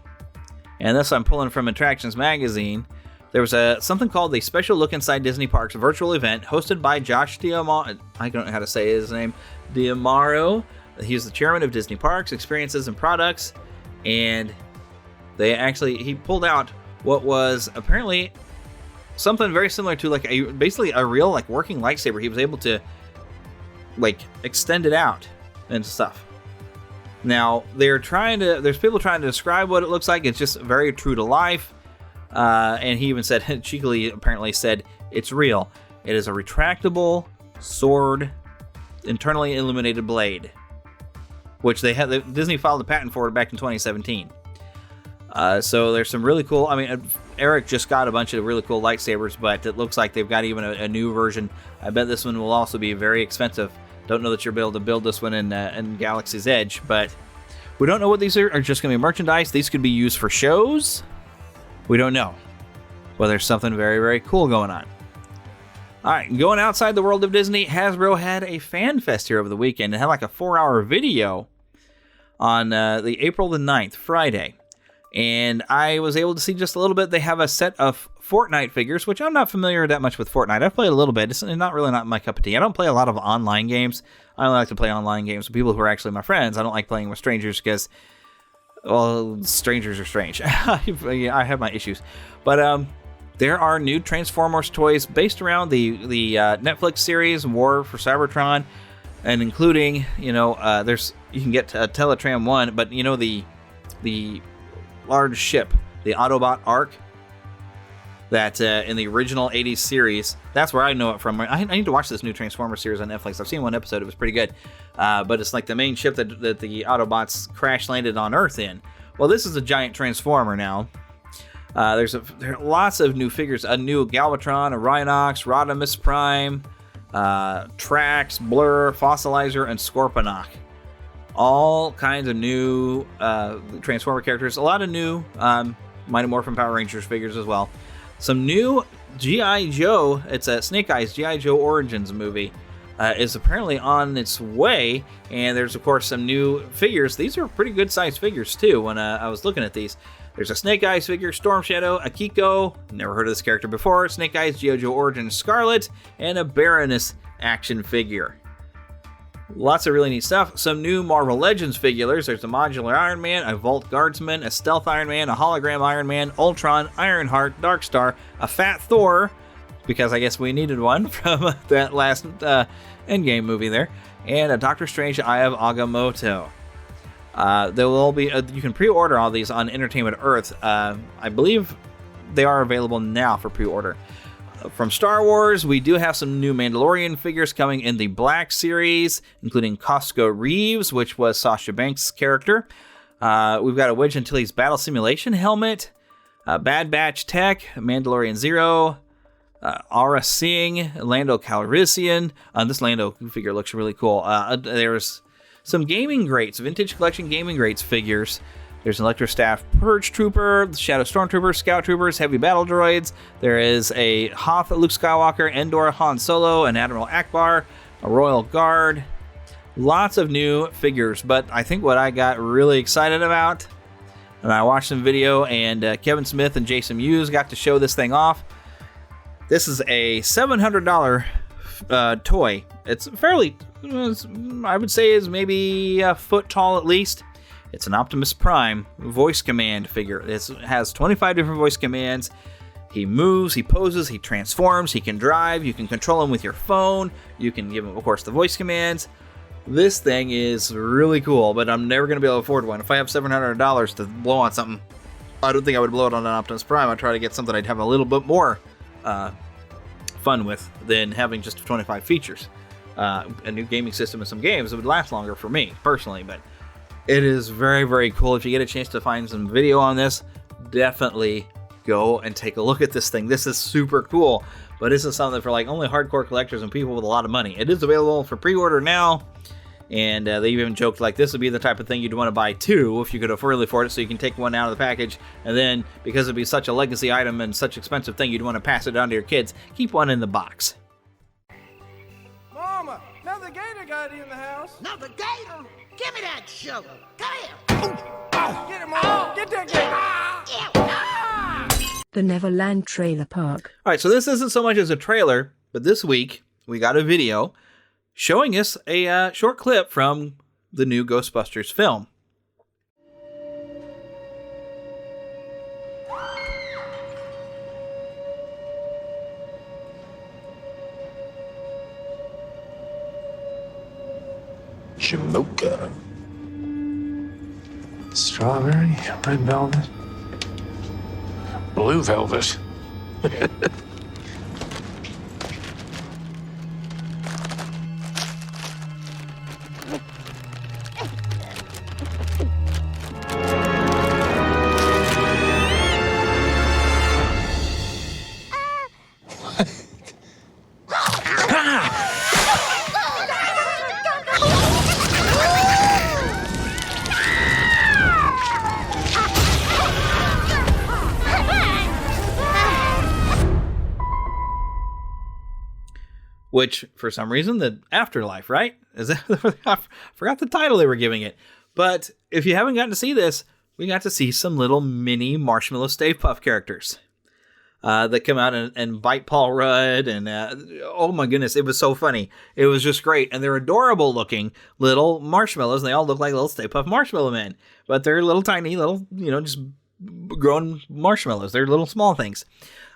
and this I'm pulling from Attractions Magazine. There was something called the Special Look Inside Disney Parks virtual event hosted by Josh D'Amaro. I don't know how to say his name. D'Amaro. He's the chairman of Disney Parks, Experiences and Products. And he pulled out what was apparently something very similar to basically a real working lightsaber. He was able to extend it out and stuff. Now, there's people trying to describe what it looks like. It's just very true to life. And he even said, cheekily apparently said, it's real. It is a retractable sword, internally illuminated blade, which Disney filed a patent for it back in 2017. So there's some really cool, Eric just got a bunch of really cool lightsabers, but it looks like they've got even a new version. I bet this one will also be very expensive. Don't know that you'll be able to build this one in Galaxy's Edge, but we don't know what these are just going to be merchandise. These could be used for shows. We don't know. But there's something very, very cool going on. All right, going outside the world of Disney, Hasbro had a fan fest here over the weekend. It had a 4-hour video on the April the 9th, Friday. And I was able to see just a little bit. They have a set of Fortnite figures, which I'm not familiar that much with Fortnite. I've played a little bit. It's not my cup of tea. I don't play a lot of online games. I only like to play online games with people who are actually my friends. I don't like playing with strangers because, well, strangers are strange. I have my issues. But There are new Transformers toys based around the Netflix series War for Cybertron, and including, you can get Teletran 1, but the large ship, the Autobot Ark, that in the original 80s series, that's where I know it from. I need to watch this new Transformers series on Netflix. I've seen one episode, it was pretty good. But it's like the main ship that the Autobots crash landed on Earth in. Well, this is a giant Transformer now. There are lots of new figures, a new Galvatron, a Rhinox, Rodimus Prime, Trax, Blur, Fossilizer, and Scorponok. All kinds of new Transformer characters. A lot of new Mighty Morphin Power Rangers figures as well. Some new G.I. Joe. It's a Snake Eyes G.I. Joe Origins movie. Is apparently on its way. And there's, of course, some new figures. These are pretty good sized figures, too, when I was looking at these. There's a Snake Eyes figure, Storm Shadow, Akiko, never heard of this character before, Snake Eyes G.I. Joe Origins Scarlet, and a Baroness action figure. Lots of really neat stuff. Some new Marvel Legends figures. There's a modular Iron Man, a Vault Guardsman, a Stealth Iron Man, a Hologram Iron Man, Ultron, Ironheart, Darkstar, a Fat Thor, because I guess we needed one from that last Endgame movie there, and a Doctor Strange Eye of Agamotto. There will be you can pre-order all these on Entertainment Earth. I believe they are available now for pre-order. From Star Wars, we do have some new Mandalorian figures coming in the Black Series, including Costco Reeves, which was Sasha Banks' character. We've got a Wedge Antilles Battle Simulation helmet, Bad Batch Tech, Mandalorian Zero, Aura Singh, Lando Calrissian. This Lando figure looks really cool. There's some gaming greats, vintage collection gaming greats figures. There's an Electrostaff Purge Trooper, Shadow Stormtrooper, Scout Troopers, Heavy Battle Droids. There is a Hoth Luke Skywalker, Endor Han Solo, an Admiral Akbar, a Royal Guard. Lots of new figures, but I think what I got really excited about, and I watched some video, and Kevin Smith and Jason Mewes got to show this thing off. This is a $700 toy. It's fairly, I would say, is maybe a foot tall at least. It's an Optimus Prime voice command figure. It has 25 different voice commands. He moves, he poses, he transforms, he can drive. You can control him with your phone. You can give him, of course, the voice commands. This thing is really cool, but I'm never going to be able to afford one. If I have $700 to blow on something, I don't think I would blow it on an Optimus Prime. I'd try to get something I'd have a little bit more fun with than having just 25 features. A new gaming system and some games, it would last longer for me, personally, but it is very, very cool. If you get a chance to find some video on this, definitely go and take a look at this thing. This is super cool, but this is something for like only hardcore collectors and people with a lot of money. It is available for pre-order now, and they even joked like this would be the type of thing you'd want to buy two if you could really afford it, so you can take one out of the package, and then because it'd be such a legacy item and such expensive thing, you'd want to pass it on to your kids. Keep one in the box. Mama, another gator got in the house. Another gator? Give me that sugar. Come here. Get him, Mom. Get that gator. The Neverland Trailer Park. All right, so this isn't so much as a trailer, but this week we got a video showing us a short clip from the new Ghostbusters film. Jamocha. Strawberry, red velvet, blue velvet. Which, for some reason, the Afterlife, right? I forgot the title they were giving it. But if you haven't gotten to see this, we got to see some little mini Marshmallow Stay Puft characters that come out and bite Paul Rudd. And oh my goodness, it was so funny. It was just great. And they're adorable looking little marshmallows. And they all look like little Stay Puft Marshmallow Men. But they're little tiny, little, just growing marshmallows. They're little small things.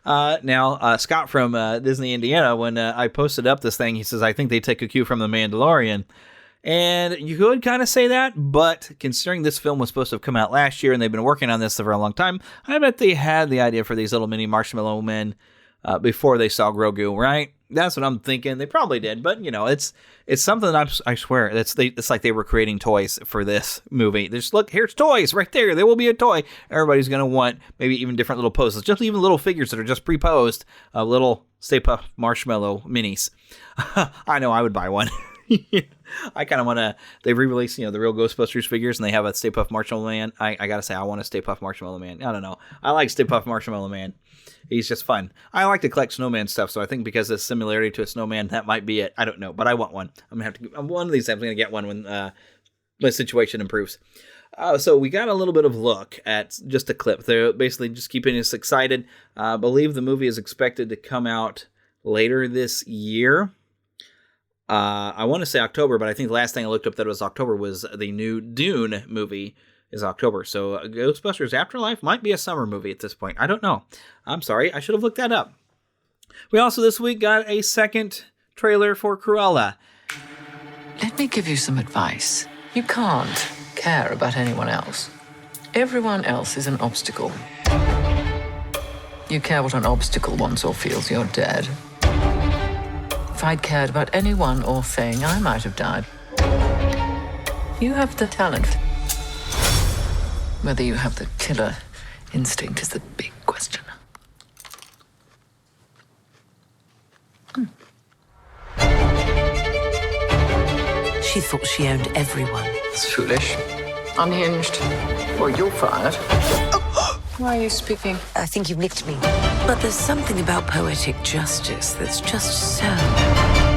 Now, Scott from Disney, Indiana, when I posted up this thing, he says, I think they take a cue from The Mandalorian. And you could kind of say that, but considering this film was supposed to have come out last year and they've been working on this for a long time, I bet they had the idea for these little mini marshmallow men before they saw Grogu, right? That's what I'm thinking. They probably did, but it's something that I swear it's like they were creating toys for this movie. Just look, here's toys right there. There will be a toy. Everybody's gonna want maybe even different little poses, just even little figures that are just pre-posed, little Stay Puft Marshmallow minis. I know I would buy one. I kind of want to. They re-released, the real Ghostbusters figures, and they have a Stay Puft Marshmallow Man. I gotta say, I want a Stay Puft Marshmallow Man. I don't know. I like Stay Puft Marshmallow Man. He's just fun. I like to collect snowman stuff, so I think because of the similarity to a snowman, that might be it. I don't know, but I want one. I'm gonna have to. One of these times, I'm gonna get one when my situation improves. So we got a little bit of look at just a clip. They're basically just keeping us excited. I believe the movie is expected to come out later this year. I want to say October, but I think the last thing I looked up that was October was the new Dune movie is October. So Ghostbusters Afterlife might be a summer movie at this point. I don't know. I'm sorry. I should have looked that up. We also this week got a second trailer for Cruella. Let me give you some advice. You can't care about anyone else. Everyone else is an obstacle. You care what an obstacle wants or feels, you're dead. If I'd cared about anyone or thing, I might have died. You have the talent. Whether you have the killer instinct is the big question. She thought she owned everyone. It's foolish. Unhinged. Well, you're fired. Why are you speaking? I think you nicked me. But there's something about poetic justice that's just so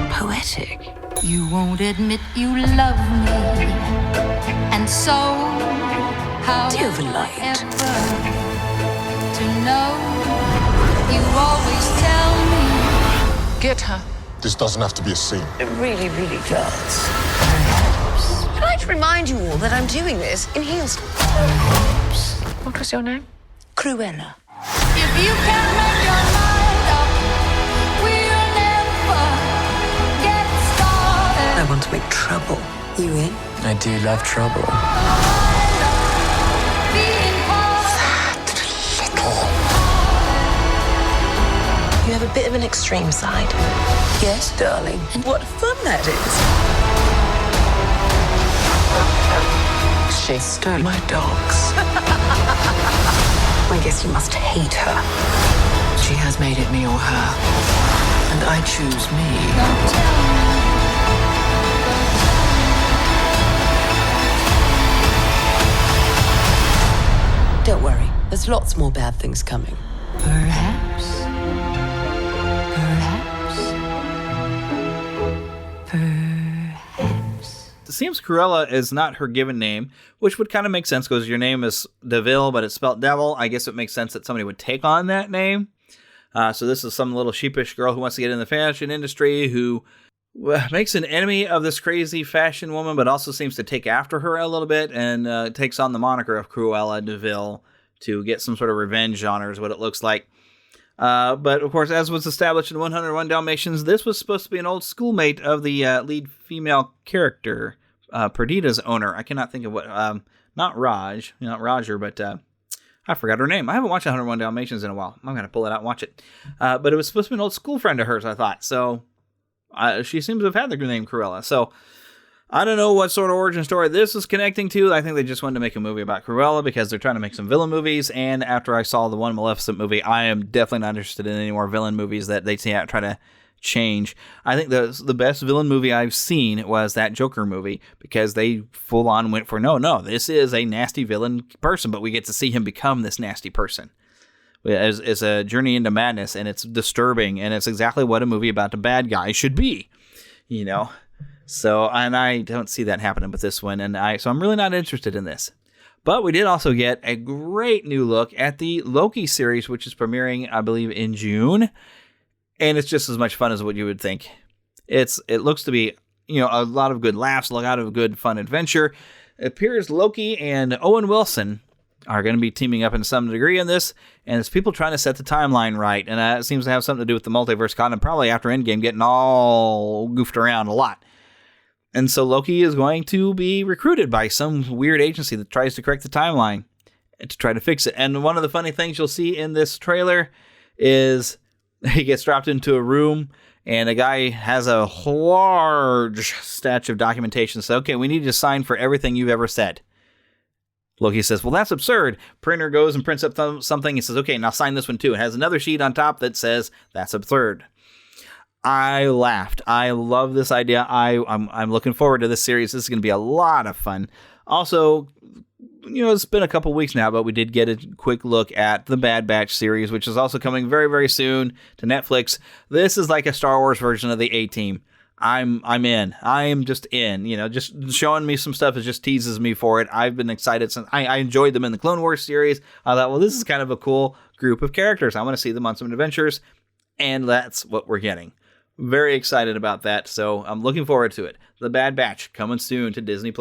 poetic. You won't admit you love me. And so, how do you have a light? To know, you always tell me. Get her. This doesn't have to be a scene. It really, really does. I'd like to remind you all that I'm doing this in heels. What was your name? Cruella. If you can't make your mind up, we'll never get started. I want to make trouble. You in? I do love trouble. You have a bit of an extreme side. Yes, darling. And what fun that is. She stole my dogs. I guess you must hate her. She has made it me or her. And I choose me. Don't worry. There's lots more bad things coming. Perhaps. It seems Cruella is not her given name, which would kind of make sense because your name is DeVille, but it's spelled devil. I guess it makes sense that somebody would take on that name. So this is some little sheepish girl who wants to get in the fashion industry who makes an enemy of this crazy fashion woman, but also seems to take after her a little bit and takes on the moniker of Cruella DeVille to get some sort of revenge on her is what it looks like. But, of course, as was established in 101 Dalmatians, this was supposed to be an old schoolmate of the lead female character, Perdita's owner. I cannot think of what, not Roger, but I forgot her name. I haven't watched 101 Dalmatians in a while. I'm going to pull it out and watch it. But it was supposed to be an old school friend of hers, I thought. So she seems to have had the name Cruella. So I don't know what sort of origin story this is connecting to. I think they just wanted to make a movie about Cruella because they're trying to make some villain movies. And after I saw the one Maleficent movie, I am definitely not interested in any more villain movies that they try to change. I think the best villain movie I've seen was that Joker movie because they full on went for, no, this is a nasty villain person, but we get to see him become this nasty person. It's a journey into madness, and it's disturbing, and it's exactly what a movie about the bad guy should be, you know? So, and I don't see that happening with this one, so I'm really not interested in this. But we did also get a great new look at the Loki series, which is premiering, I believe, in June. And it's just as much fun as what you would think. It looks to be, a lot of good laughs, a lot of good fun adventure. It appears Loki and Owen Wilson are going to be teaming up in some degree in this, and it's people trying to set the timeline right, and it seems to have something to do with the multiverse content, probably after Endgame getting all goofed around a lot. And so Loki is going to be recruited by some weird agency that tries to correct the timeline and to try to fix it. And one of the funny things you'll see in this trailer is he gets dropped into a room, and a guy has a large stash of documentation. So, okay, we need you to sign for everything you've ever said. Loki says, well, that's absurd. Printer goes and prints up something. He says, okay, now sign this one too. It has another sheet on top that says, that's absurd. I laughed. I love this idea. I'm looking forward to this series. This is going to be a lot of fun. Also, it's been a couple weeks now, but we did get a quick look at the Bad Batch series, which is also coming very, very soon to Netflix. This is like a Star Wars version of the A-Team. I'm in. I am just in. Just showing me some stuff. It just teases me for it. I've been excited since I enjoyed them in the Clone Wars series. I thought, well, this is kind of a cool group of characters. I want to see them on some adventures, and that's what we're getting. Very excited about that, so I'm looking forward to it. The Bad Batch coming soon to Disney+.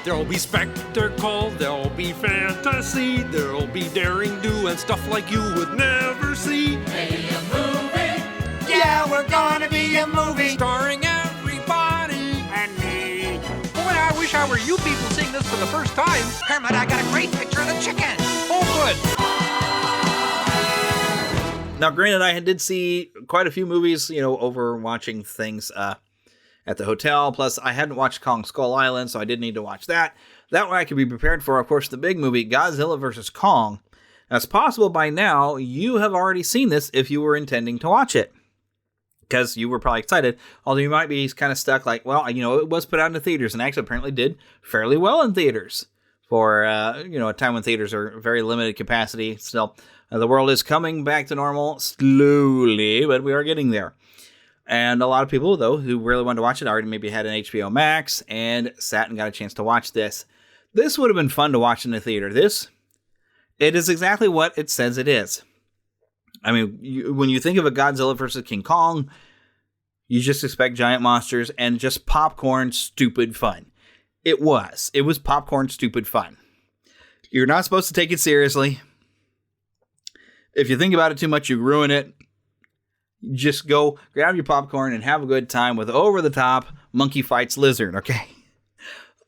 There'll be spectacle, there'll be fantasy, there'll be daring do and stuff like you would never see. Hey, a movie. Yeah, we're gonna be a movie. Starring everybody And me. Boy, I wish I were you people seeing this for the first time. Hermit, I got a great picture of the chicken. Oh, good. Now, granted, I did see quite a few movies, over watching things at the hotel. Plus, I hadn't watched Kong Skull Island, so I did need to watch that. That way I could be prepared for, of course, the big movie, Godzilla vs. Kong. Now, it's possible by now you have already seen this if you were intending to watch it, because you were probably excited, although you might be kind of stuck like, well, it was put out in the theaters, and actually apparently did fairly well in theaters for, a time when theaters are very limited capacity. Still, the world is coming back to normal slowly, but we are getting there. And a lot of people, though, who really wanted to watch it already maybe had an HBO Max and sat and got a chance to watch this. This would have been fun to watch in the theater. It is exactly what it says it is. I mean, when you think of a Godzilla versus King Kong, you just expect giant monsters and just popcorn stupid fun. It was popcorn stupid fun. You're not supposed to take it seriously. If you think about it too much, you ruin it. Just go grab your popcorn and have a good time with over-the-top monkey fights lizard, okay?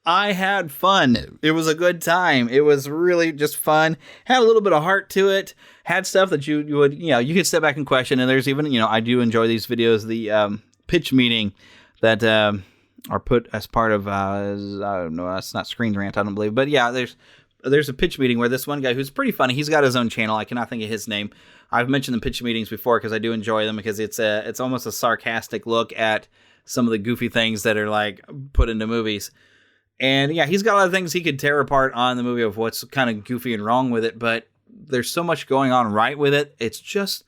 I had fun. It was a good time. It was really just fun. Had a little bit of heart to it. Had stuff that you would, you could step back and question. And there's even, I do enjoy these videos, the pitch meeting that are put as part of, no, that's not Screen Rant, I don't believe. But yeah, there's a pitch meeting where this one guy who's pretty funny, he's got his own channel. I cannot think of his name. I've mentioned the pitch meetings before because I do enjoy them because it's almost a sarcastic look at some of the goofy things that are like put into movies. And yeah, he's got a lot of things he could tear apart on the movie of what's kind of goofy and wrong with it, but there's so much going on right with it. It's just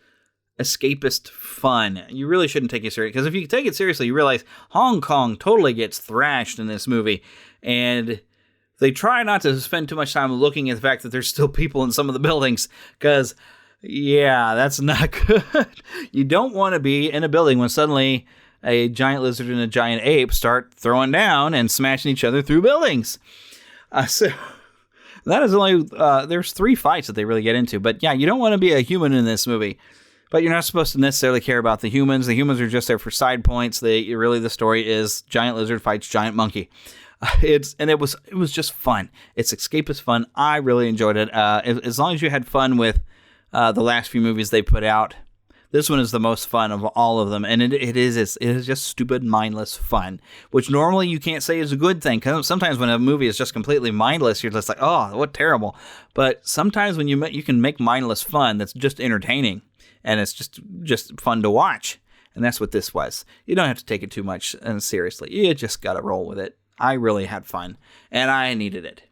escapist fun. You really shouldn't take it seriously because if you take it seriously, you realize Hong Kong totally gets thrashed in this movie. And they try not to spend too much time looking at the fact that there's still people in some of the buildings because, yeah, that's not good. You don't want to be in a building when suddenly a giant lizard and a giant ape start throwing down and smashing each other through buildings. So that is only, there's 3 fights that they really get into. But yeah, you don't want to be a human in this movie. But you're not supposed to necessarily care about the humans. The humans are just there for side points. The story is giant lizard fights giant monkey. It was just fun. It's escapist fun. I really enjoyed it. As long as you had fun with the last few movies they put out, this one is the most fun of all of them, and it is just stupid, mindless fun, which normally you can't say is a good thing. Because sometimes when a movie is just completely mindless, you're just like, oh, what terrible. But sometimes when you can make mindless fun, that's just entertaining, and it's just fun to watch, and that's what this was. You don't have to take it too much and seriously. You just gotta roll with it. I really had fun, and I needed it.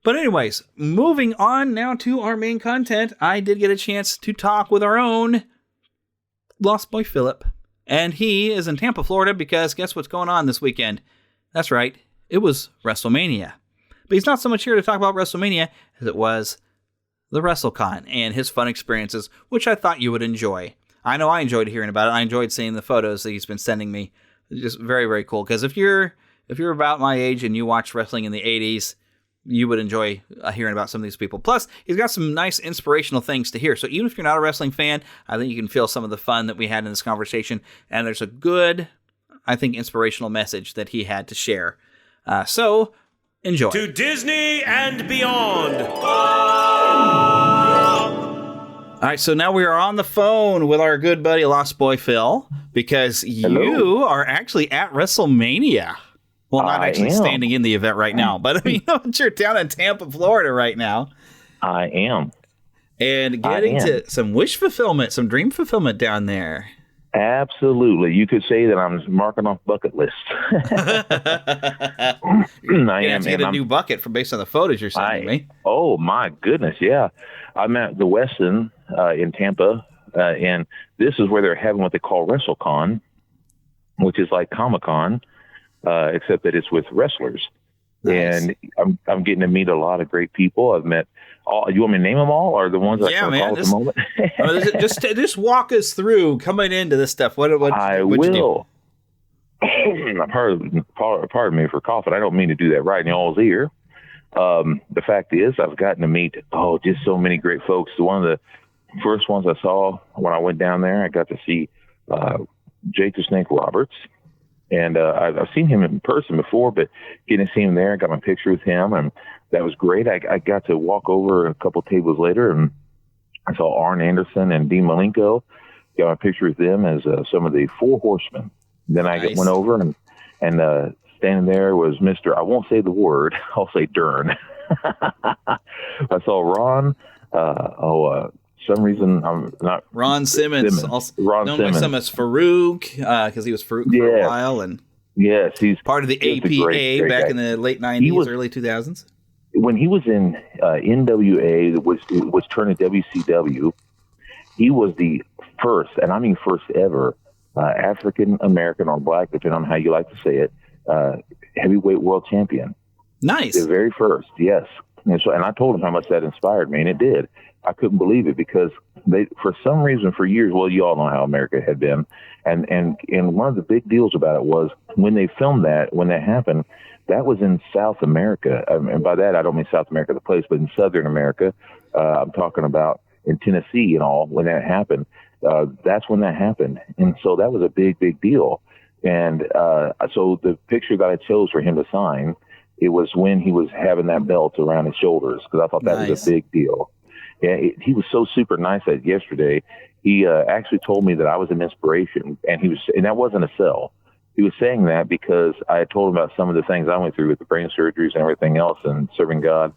But anyways, moving on now to our main content, I did get a chance to talk with our own Lost Boy Phillip, and he is in Tampa, Florida, because guess what's going on this weekend? That's right, it was WrestleMania. But he's not so much here to talk about WrestleMania as it was the WrestleCon and his fun experiences, which I thought you would enjoy. I know I enjoyed hearing about it. I enjoyed seeing the photos that he's been sending me. Just very, very cool, because if you're if you're about my age and you watched wrestling in the 80s, you would enjoy hearing about some of these people. Plus, he's got some nice inspirational things to hear. So even if you're not a wrestling fan, I think you can feel some of the fun that we had in this conversation. And there's a good, I think, inspirational message that he had to share. So enjoy. To Disney and beyond. All right, so now we are on the phone with our good buddy Lost Boy Phil, because you are actually at WrestleMania. Well, not actually standing in the event right now, but I mean, you're down in Tampa, Florida right now. I am. And getting to some wish fulfillment, some dream fulfillment down there. Absolutely. You could say that I'm marking off bucket lists. I am. Get a new bucket based on the photos you're sending me. Oh, my goodness, yeah. I'm at the Westin in Tampa, and this is where they're having what they call WrestleCon, which is like Comic-Con. Except that it's with wrestlers. Nice. And I'm getting to meet a lot of great people. I've met all. You want me to name them all, or the ones I can recall at the moment? just walk us through coming into this stuff. What I will. Pardon me for coughing. I don't mean to do that right in y'all's ear. The fact is, I've gotten to meet just so many great folks. One of the first ones I saw when I went down there, I got to see Jake the Snake Roberts. And I've seen him in person before, but getting to see him there, I got my picture with him, and that was great. I got to walk over a couple tables later, and I saw Arn Anderson and Dean Malenko. Got my picture with them as some of the Four Horsemen. Then I went over, and standing there was Mr. I won't say the word, I'll say Dern. I saw Ron. Some reason I'm not Ron Simmons. Known by some as Farouk, because he was Farouk for a while, and he's part of the APA back in the late 90s, early 2000s. When he was in NWA, was turned to WCW, he was the first, and I mean first ever, African American or black, depending on how you like to say it, heavyweight world champion. Nice. The very first, yes. And I told him how much that inspired me, and it did. I couldn't believe it because they, for some reason, for years, well, you all know how America had been. And one of the big deals about it was when they filmed that, when that happened, that was in South America. And by that, I don't mean South America, the place, but in Southern America. I'm talking about in Tennessee and all, when that happened. That's when that happened. And so that was a big, big deal. And so the picture that I chose for him to sign, it was when he was having that belt around his shoulders, because I thought that was a big deal. Yeah, he was so super nice that yesterday. He actually told me that I was an inspiration, and that wasn't a sell. He was saying that because I had told him about some of the things I went through with the brain surgeries and everything else and serving God.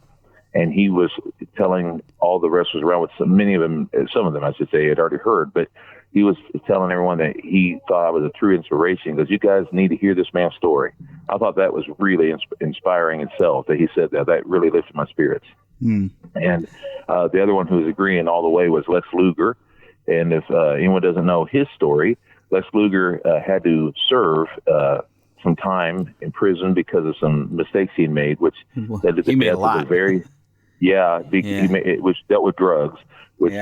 And he was telling all the wrestlers around, with some of them, I should say, had already heard, but he was telling everyone that he thought I was a true inspiration, because you guys need to hear this man's story. I thought that was really inspiring itself, that he said that. That really lifted my spirits. And the other one who was agreeing all the way was Lex Luger. And if anyone doesn't know his story, Lex Luger had to serve some time in prison because of some mistakes he had made, which led to the death of a very, which dealt with drugs, which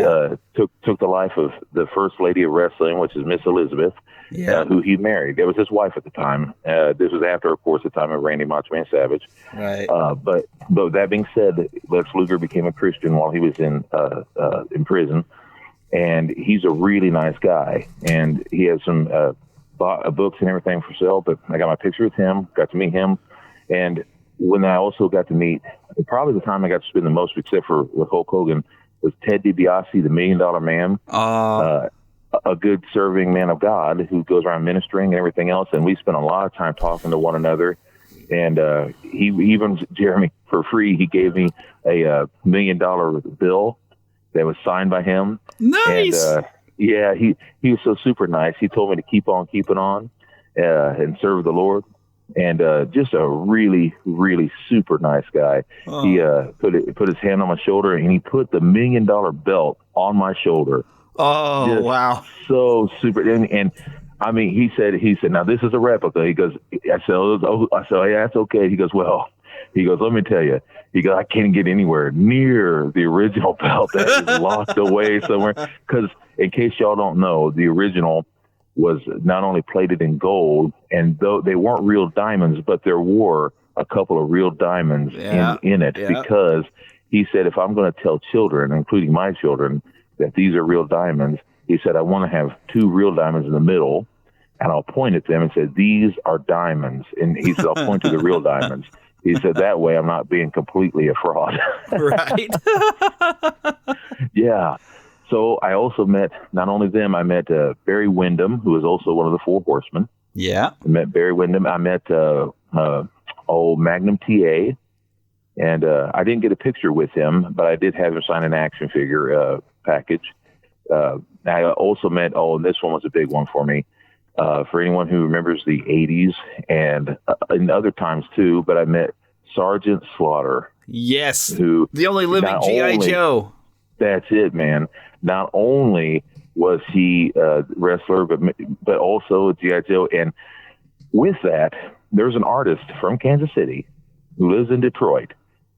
took the life of the first lady of wrestling, which is Miss Elizabeth, who he married. That was his wife at the time. This was after, of course, the time of Randy Macho Man Savage. Right. But that being said, Lex Luger became a Christian while he was in prison, and he's a really nice guy. And he has some books and everything for sale. But I got my picture with him, got to meet him, and when I also got to meet, probably the time I got to spend the most, except for with Hulk Hogan, was Ted DiBiase, the $1 Million Man. A good serving man of God who goes around ministering and everything else. And we spent a lot of time talking to one another. And he even, Jeremy, for free, he gave me a $1 million bill that was signed by him. Nice. And he was so super nice. He told me to keep on keeping on and serve the Lord. And just a really, really super nice guy. He put his hand on my shoulder, and he put the $1 million belt on my shoulder. Oh, just wow. So super. And I mean, he said, now this is a replica. He goes, I said, yeah, that's okay. He goes, let me tell you. He goes, I can't get anywhere near the original belt that is locked away somewhere. Because in case y'all don't know, the original was not only plated in gold, and though they weren't real diamonds, but there were a couple of real diamonds in it, because he said, if I'm going to tell children, including my children, that these are real diamonds, he said, I want to have 2 real diamonds in the middle, and I'll point at them and say, these are diamonds. And he said, I'll point to the real diamonds. He said, that way I'm not being completely a fraud. Right. Yeah. So I also met, not only them, I met Barry Windham, who was also one of the 4 horsemen. Yeah. I met Barry Windham. I met old Magnum TA. And I didn't get a picture with him, but I did have him sign an action figure package. I also met, and this one was a big one for me. For anyone who remembers the 80s and in other times too, but I met Sergeant Slaughter. Yes. Who the only living G.I. Joe. That's it, man. Not only was he a wrestler, but also a G.I. Joe. And with that, there's an artist from Kansas City who lives in Detroit,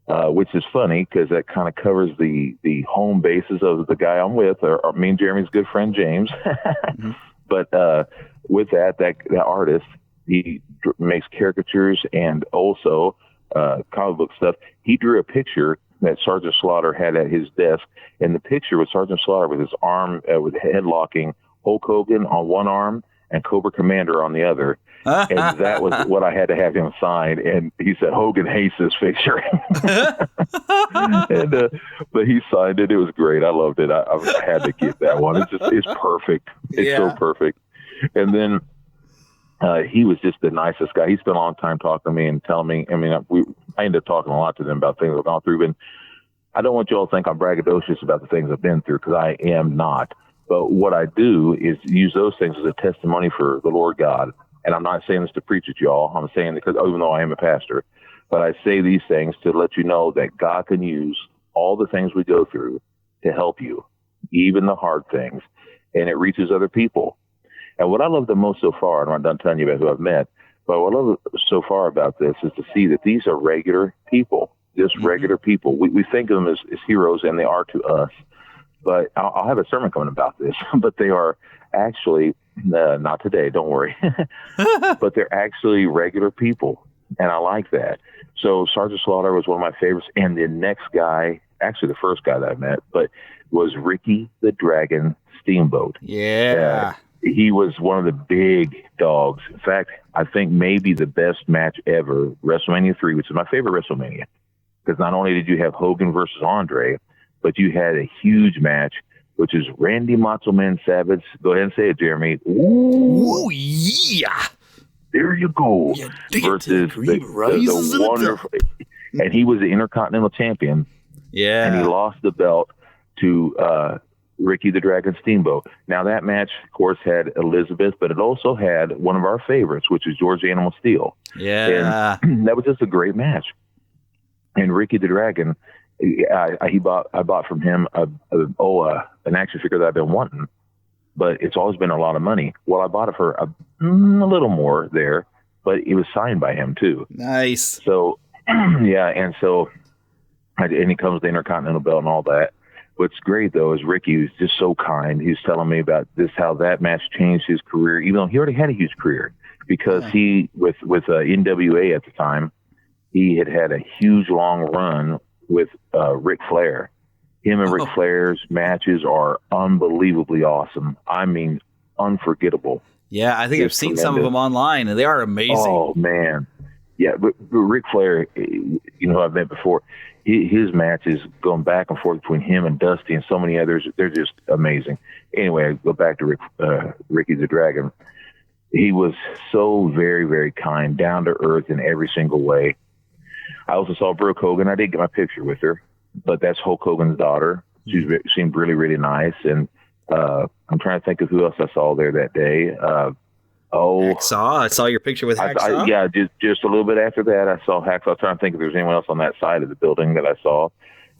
which is funny because that kind of covers the home bases of the guy I'm with, or me and Jeremy's good friend, James. Mm-hmm. But with that artist, he makes caricatures and also comic book stuff. He drew a picture that Sergeant Slaughter had at his desk, and the picture was Sergeant Slaughter with his arm, with head locking Hulk Hogan on one arm and Cobra Commander on the other. And that was what I had to have him sign. And he said, Hogan hates this picture. But he signed it. It was great. I loved it. I had to get that one. It's perfect. It's so perfect. And then he was just the nicest guy. He spent a long time talking to me and telling me, I ended up talking a lot to them about things I've gone through. And I don't want you all to think I'm braggadocious about the things I've been through, because I am not. But what I do is use those things as a testimony for the Lord God. And I'm not saying this to preach at y'all. I'm saying it because, even though I am a pastor, but I say these things to let you know that God can use all the things we go through to help you, even the hard things, and it reaches other people. And what I love the most so far, and I'm not done telling you about who I've met, but what I love so far about this is to see that these are regular people, just regular people. We think of them as heroes, and they are to us. But I'll have a sermon coming about this, but they are actually, not today, don't worry, but they're actually regular people, and I like that. So Sergeant Slaughter was one of my favorites, and the next guy, actually the first guy that I met, but was Ricky the Dragon Steamboat. Yeah. He was one of the big dogs. In fact, I think maybe the best match ever, WrestleMania 3, which is my favorite WrestleMania, because not only did you have Hogan versus Andre, but you had a huge match, which is Randy Macho Man Savage. Go ahead and say it, Jeremy. Ooh, yeah. There you go. Yeah, versus the wonderful. And he was the Intercontinental Champion. Yeah. And he lost the belt to Ricky the Dragon Steamboat. Now, that match, of course, had Elizabeth, but it also had one of our favorites, which is George Animal Steel. Yeah. And that was just a great match. And Ricky the Dragon, I bought from him an action figure that I've been wanting, but it's always been a lot of money. Well, I bought it for a little more there, but it was signed by him too. Nice. So, yeah, and he comes with the Intercontinental belt and all that. What's great though is Ricky was just so kind. He was telling me about this, how that match changed his career, even though he already had a huge career, because he with NWA at the time, he had a huge long run with Ric Flair. Him and Ric Flair's matches are unbelievably awesome. I mean, unforgettable. Yeah, I think I've seen some of them online, and they are amazing. Oh, man. Yeah, but Ric Flair, who I've met before, his matches going back and forth between him and Dusty and so many others, they're just amazing. Anyway, I go back to Ricky the Dragon. He was so very, very kind, down to earth in every single way. I also saw Brooke Hogan. I didn't get my picture with her, but that's Hulk Hogan's daughter. She seemed really, really nice. And I'm trying to think of who else I saw there that day. Hacksaw. I saw your picture with Hacksaw. Yeah, just a little bit after that, I saw Hacksaw. I'm trying to think if there's anyone else on that side of the building that I saw.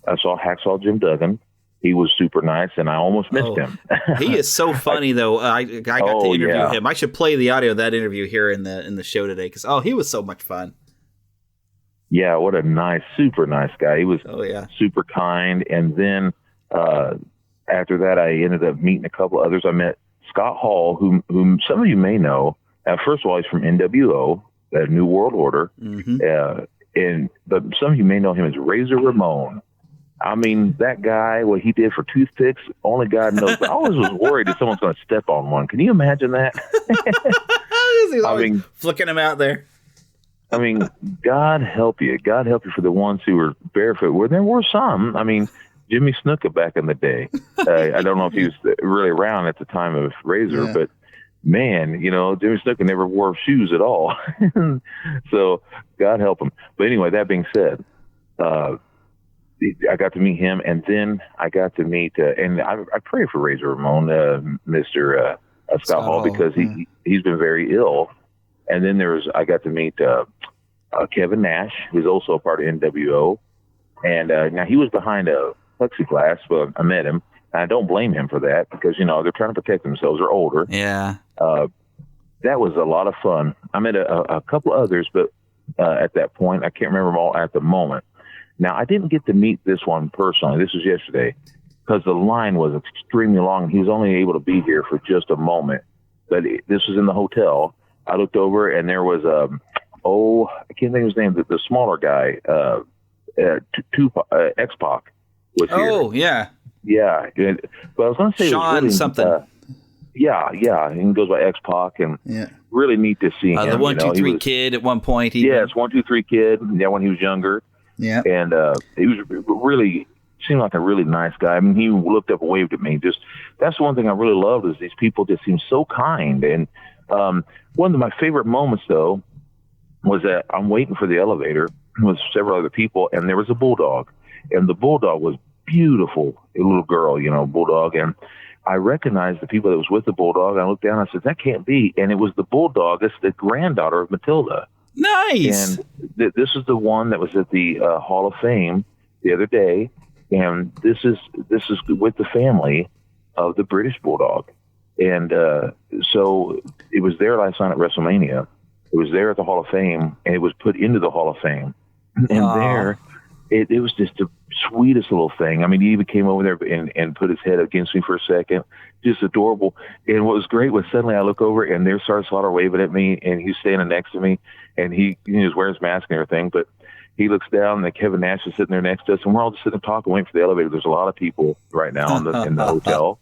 I saw Hacksaw Jim Duggan. He was super nice, and I almost missed him. He is so funny, though. I got to interview him. I should play the audio of that interview here in the show today, because he was so much fun. Yeah, what a super nice guy. He was super kind. And then after that, I ended up meeting a couple others. I met Scott Hall, whom some of you may know. First of all, he's from NWO, New World Order. But some of you may know him as Razor Ramon. I mean, that guy, what he did for toothpicks, only God knows. I always was worried that someone's going to step on one. Can you imagine that? I mean, flicking him out there. I mean, God help you. God help you for the ones who were barefoot. Well, there were some. I mean, Jimmy Snuka back in the day. I don't know if he was really around at the time of Razor, but man, you know, Jimmy Snuka never wore shoes at all. So God help him. But anyway, that being said, I got to meet him, and then I got to meet, and I pray for Razor Ramon, Mr. Scott Hall, because he's been very ill. And then I got to meet Kevin Nash, who's also a part of NWO. And now he was behind a plexiglass, but I met him. And I don't blame him for that because, you know, they're trying to protect themselves. They're older. Yeah. That was a lot of fun. I met a couple others, but at that point, I can't remember them all at the moment. Now, I didn't get to meet this one personally. This was yesterday because the line was extremely long. He was only able to be here for just a moment. But this was in the hotel. I looked over, and there was, I can't think of his name, the smaller guy, X-Pac was here. Oh, yeah. Yeah. But I was going to say Sean really, something. Yeah. He goes by X-Pac, and really neat to see him. The 1, 2, 3 kid at one point. Yes, 1, 2, 3 kid. Yeah, when he was younger. Yeah. And he was really seemed like a really nice guy. I mean, he looked up and waved at me. That's the one thing I really loved is these people just seem so kind. And one of my favorite moments, though, was that I'm waiting for the elevator with several other people, and there was a bulldog. And the bulldog was beautiful, a little girl, you know, bulldog. And I recognized the people that was with the bulldog. I looked down and I said, that can't be. And it was the bulldog. It's the granddaughter of Matilda. Nice. And this is the one that was at the Hall of Fame the other day. And this is with the family of the British Bulldog. And so it was there last night at WrestleMania. It was there at the Hall of Fame, and it was put into the Hall of Fame. And there, it was just the sweetest little thing. I mean, he even came over there and put his head against me for a second. Just adorable. And what was great was suddenly I look over, and there's Sergeant Slaughter waving at me, and he's standing next to me, and he was wearing his mask and everything, but he looks down, and Kevin Nash is sitting there next to us, and we're all just sitting there talking, waiting for the elevator. There's a lot of people right now in the hotel.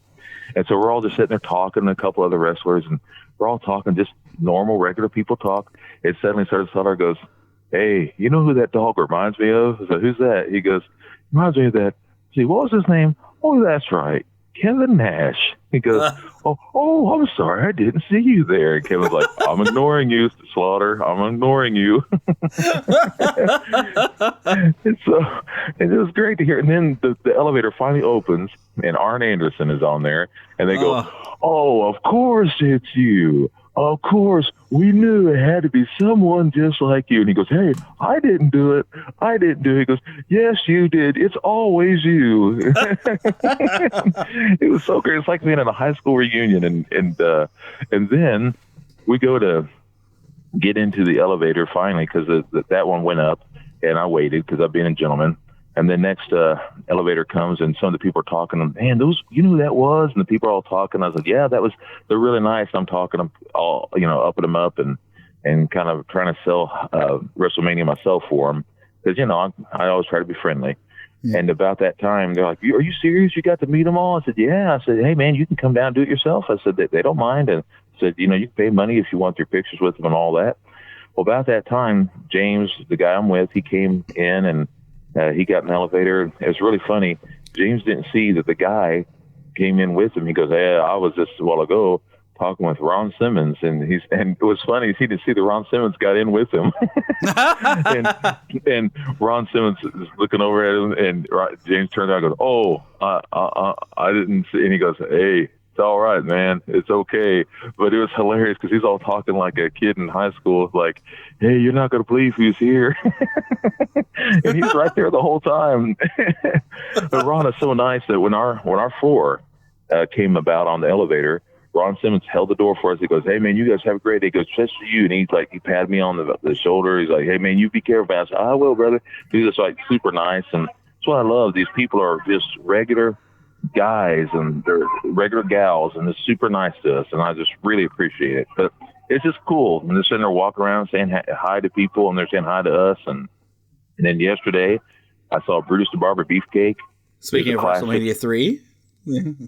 And so we're all just sitting there talking, and a couple other wrestlers, and we're all talking, just normal, regular people talk. And suddenly Sergeant Slaughter goes, hey, you know who that dog reminds me of? I said, who's that? He goes, reminds me of that. See, what was his name? Oh, that's right, Kevin Nash. He goes, oh, I'm sorry, I didn't see you there. And Kevin's like, I'm ignoring you, Slaughter. I'm ignoring you. And it was great to hear. And then the elevator finally opens, and Arn Anderson is on there, and they go, oh, of course it's you. Of course, we knew it had to be someone just like you. And he goes, hey, I didn't do it. He goes, yes, you did. It's always you. It was so great. It's like being at a high school reunion. And then we go to get into the elevator finally because that one went up, and I waited because I'm being a gentleman. And then next elevator comes, and some of the people are talking. And, man, you know who that was? And the people are all talking. I was like, yeah, they're really nice. I'm talking them all, upping them up and kind of trying to sell WrestleMania myself for them. Because, I always try to be friendly. Yeah. And about that time, they're like, are you serious? You got to meet them all? I said, yeah. I said, hey, man, you can come down and do it yourself. I said, they don't mind. And I said, you can pay money if you want your pictures with them and all that. Well, about that time, James, the guy I'm with, he came in and he got in the elevator. It was really funny. James didn't see that the guy came in with him. He goes, "Yeah, I was just a while ago talking with Ron Simmons," and it was funny. He didn't see that Ron Simmons got in with him, and Ron Simmons is looking over at him, and James turns around and goes, "Oh, I didn't see." And he goes, "Hey, it's all right, man. It's okay." But it was hilarious because he's all talking like a kid in high school, like, "Hey, you're not going to believe who's here." And he's right there the whole time. But Ron is so nice that when our floor came about on the elevator, Ron Simmons held the door for us. He goes, "Hey, man, you guys have a great day." He goes, "Just for you." And he patted me on the shoulder. He's like, "Hey, man, you be careful." I said, "I will, brother." He's just like super nice. And that's what I love. These people are just regular, guys and they're regular gals, and they're super nice to us, and I just really appreciate it. But it's just cool. And they're sitting there walking around saying hi to people, and they're saying hi to us. And then yesterday, I saw Brutus the Barber Beefcake. Speaking of WrestleMania 3.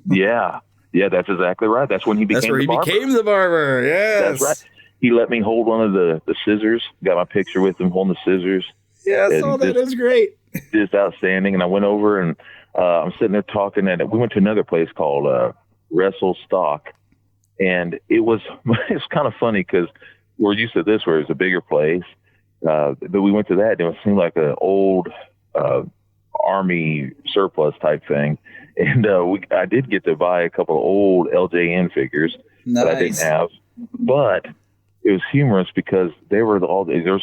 Yeah, that's exactly right. That's when he became the barber. Became the barber, yes. That's right. He let me hold one of the scissors, got my picture with him holding the scissors. Yeah, I saw that. It was great. Just outstanding. And I went over and I'm sitting there talking, and we went to another place called Wrestle Stock. And it's kind of funny because we're used to this where it's a bigger place. But we went to that, and it seemed like an old Army surplus type thing. And I did get to buy a couple of old LJN figures that I didn't have. But it was humorous because there was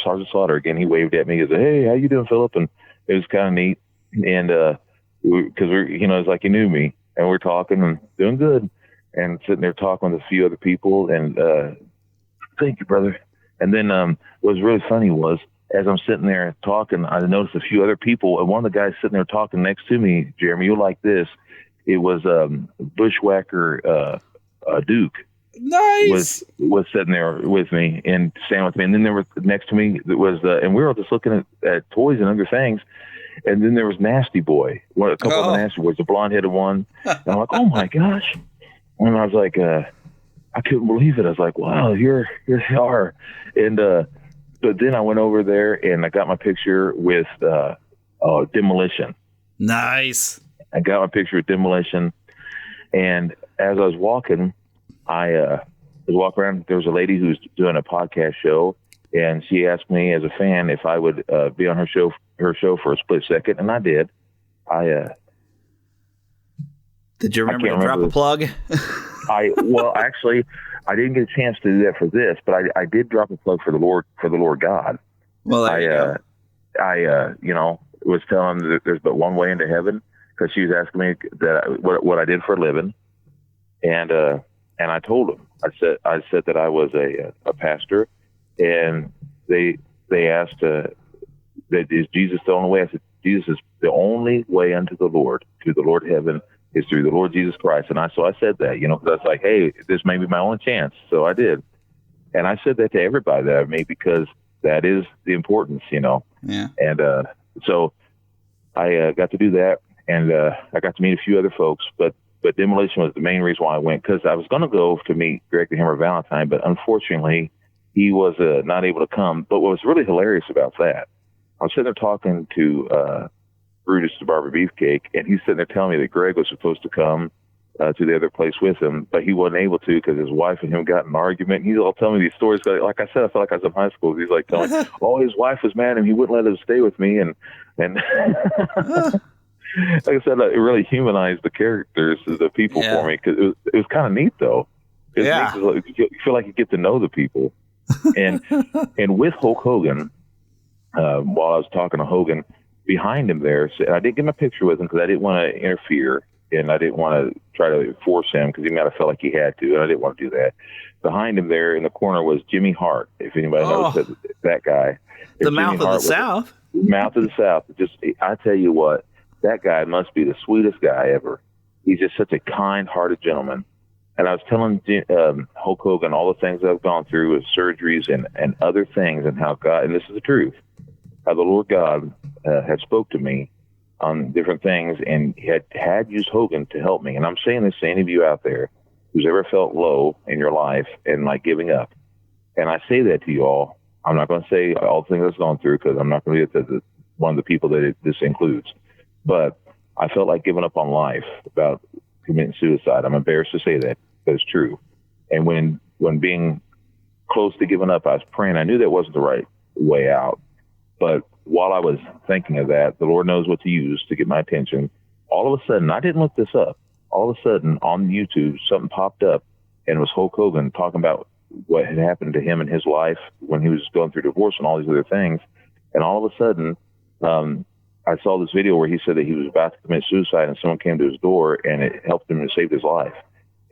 Sergeant Slaughter again. He waved at me and said, "Hey, how you doing, Philip?" And it was kind of neat. And because it's like he knew me, and we're talking and doing good, and sitting there talking with a few other people. And thank you, brother. And then what was really funny was, as I'm sitting there talking, I noticed a few other people, and one of the guys sitting there talking next to me, Jeremy, you'll like this. It was Bushwhacker Duke. Nice. Was sitting there with me and standing with me, and then there was next to me was and we were all just looking at toys and other things, and then there was Nasty Boy, a couple of Nasty Boys, the blonde-headed one, and I'm like, oh my gosh, and I was like, I couldn't believe it. I was like, wow, here they are, and but then I went over there and I got my picture with Demolition. Nice. I got my picture with Demolition, and as I was walking, I was walking around. There was a lady who was doing a podcast show, and she asked me as a fan if I would be on her show for a split second, and I did. Did you remember to drop a plug? Actually, I didn't get a chance to do that for this, but I did drop a plug for the Lord God. Well, I was telling them that there's but one way into heaven, because she was asking me what I did for a living, and I told them I said that I was a pastor, and they asked that is Jesus the only way? I said Jesus is the only way unto the Lord, to the Lord heaven, is through the Lord Jesus Christ. And so I said that, because I was like, hey, this may be my only chance. So I did. And I said that to everybody that I meet, because that is the importance, Yeah. And so I got to do that, and I got to meet a few other folks, but Demolition was the main reason why I went, because I was going to go to meet Greg the Hammer Valentine, but unfortunately he was not able to come. But what was really hilarious about that, I was sitting there talking to Brutus the Barber Beefcake, and he's sitting there telling me that Greg was supposed to come to the other place with him, but he wasn't able to because his wife and him got in an argument. And he's all telling me these stories. Like I said, I felt like I was in high school. He's like telling me, his wife was mad at him. He wouldn't let him stay with me. And like I said, it really humanized the characters, the people for me, because it was kind of neat, though. You feel like you get to know the people. And with Hulk Hogan, while I was talking to Hogan, behind him there, I didn't get my picture with him because I didn't want to interfere, and I didn't want to try to force him because he might have felt like he had to, and I didn't want to do that. Behind him there in the corner was Jimmy Hart, if anybody knows that guy. The Mouth of the South. Mouth of the South. I tell you what, that guy must be the sweetest guy ever. He's just such a kind-hearted gentleman. And I was telling Hulk Hogan all the things I've gone through with surgeries and other things, and how God, and this is the truth, how the Lord God had spoke to me on different things, and had used Hogan to help me. And I'm saying this to any of you out there who's ever felt low in your life and like giving up. And I say that to you all. I'm not going to say all the things I've gone through, because I'm not going to be one of the people that this includes. But I felt like giving up on life, about committing suicide. I'm embarrassed to say that, but it's true. And when being close to giving up, I was praying. I knew that wasn't the right way out. But while I was thinking of that, the Lord knows what to use to get my attention. All of a sudden, I didn't look this up. All of a sudden, on YouTube, something popped up, and it was Hulk Hogan talking about what had happened to him in his life when he was going through divorce and all these other things. And all of a sudden, I saw this video where he said that he was about to commit suicide, and someone came to his door, and it helped him to save his life.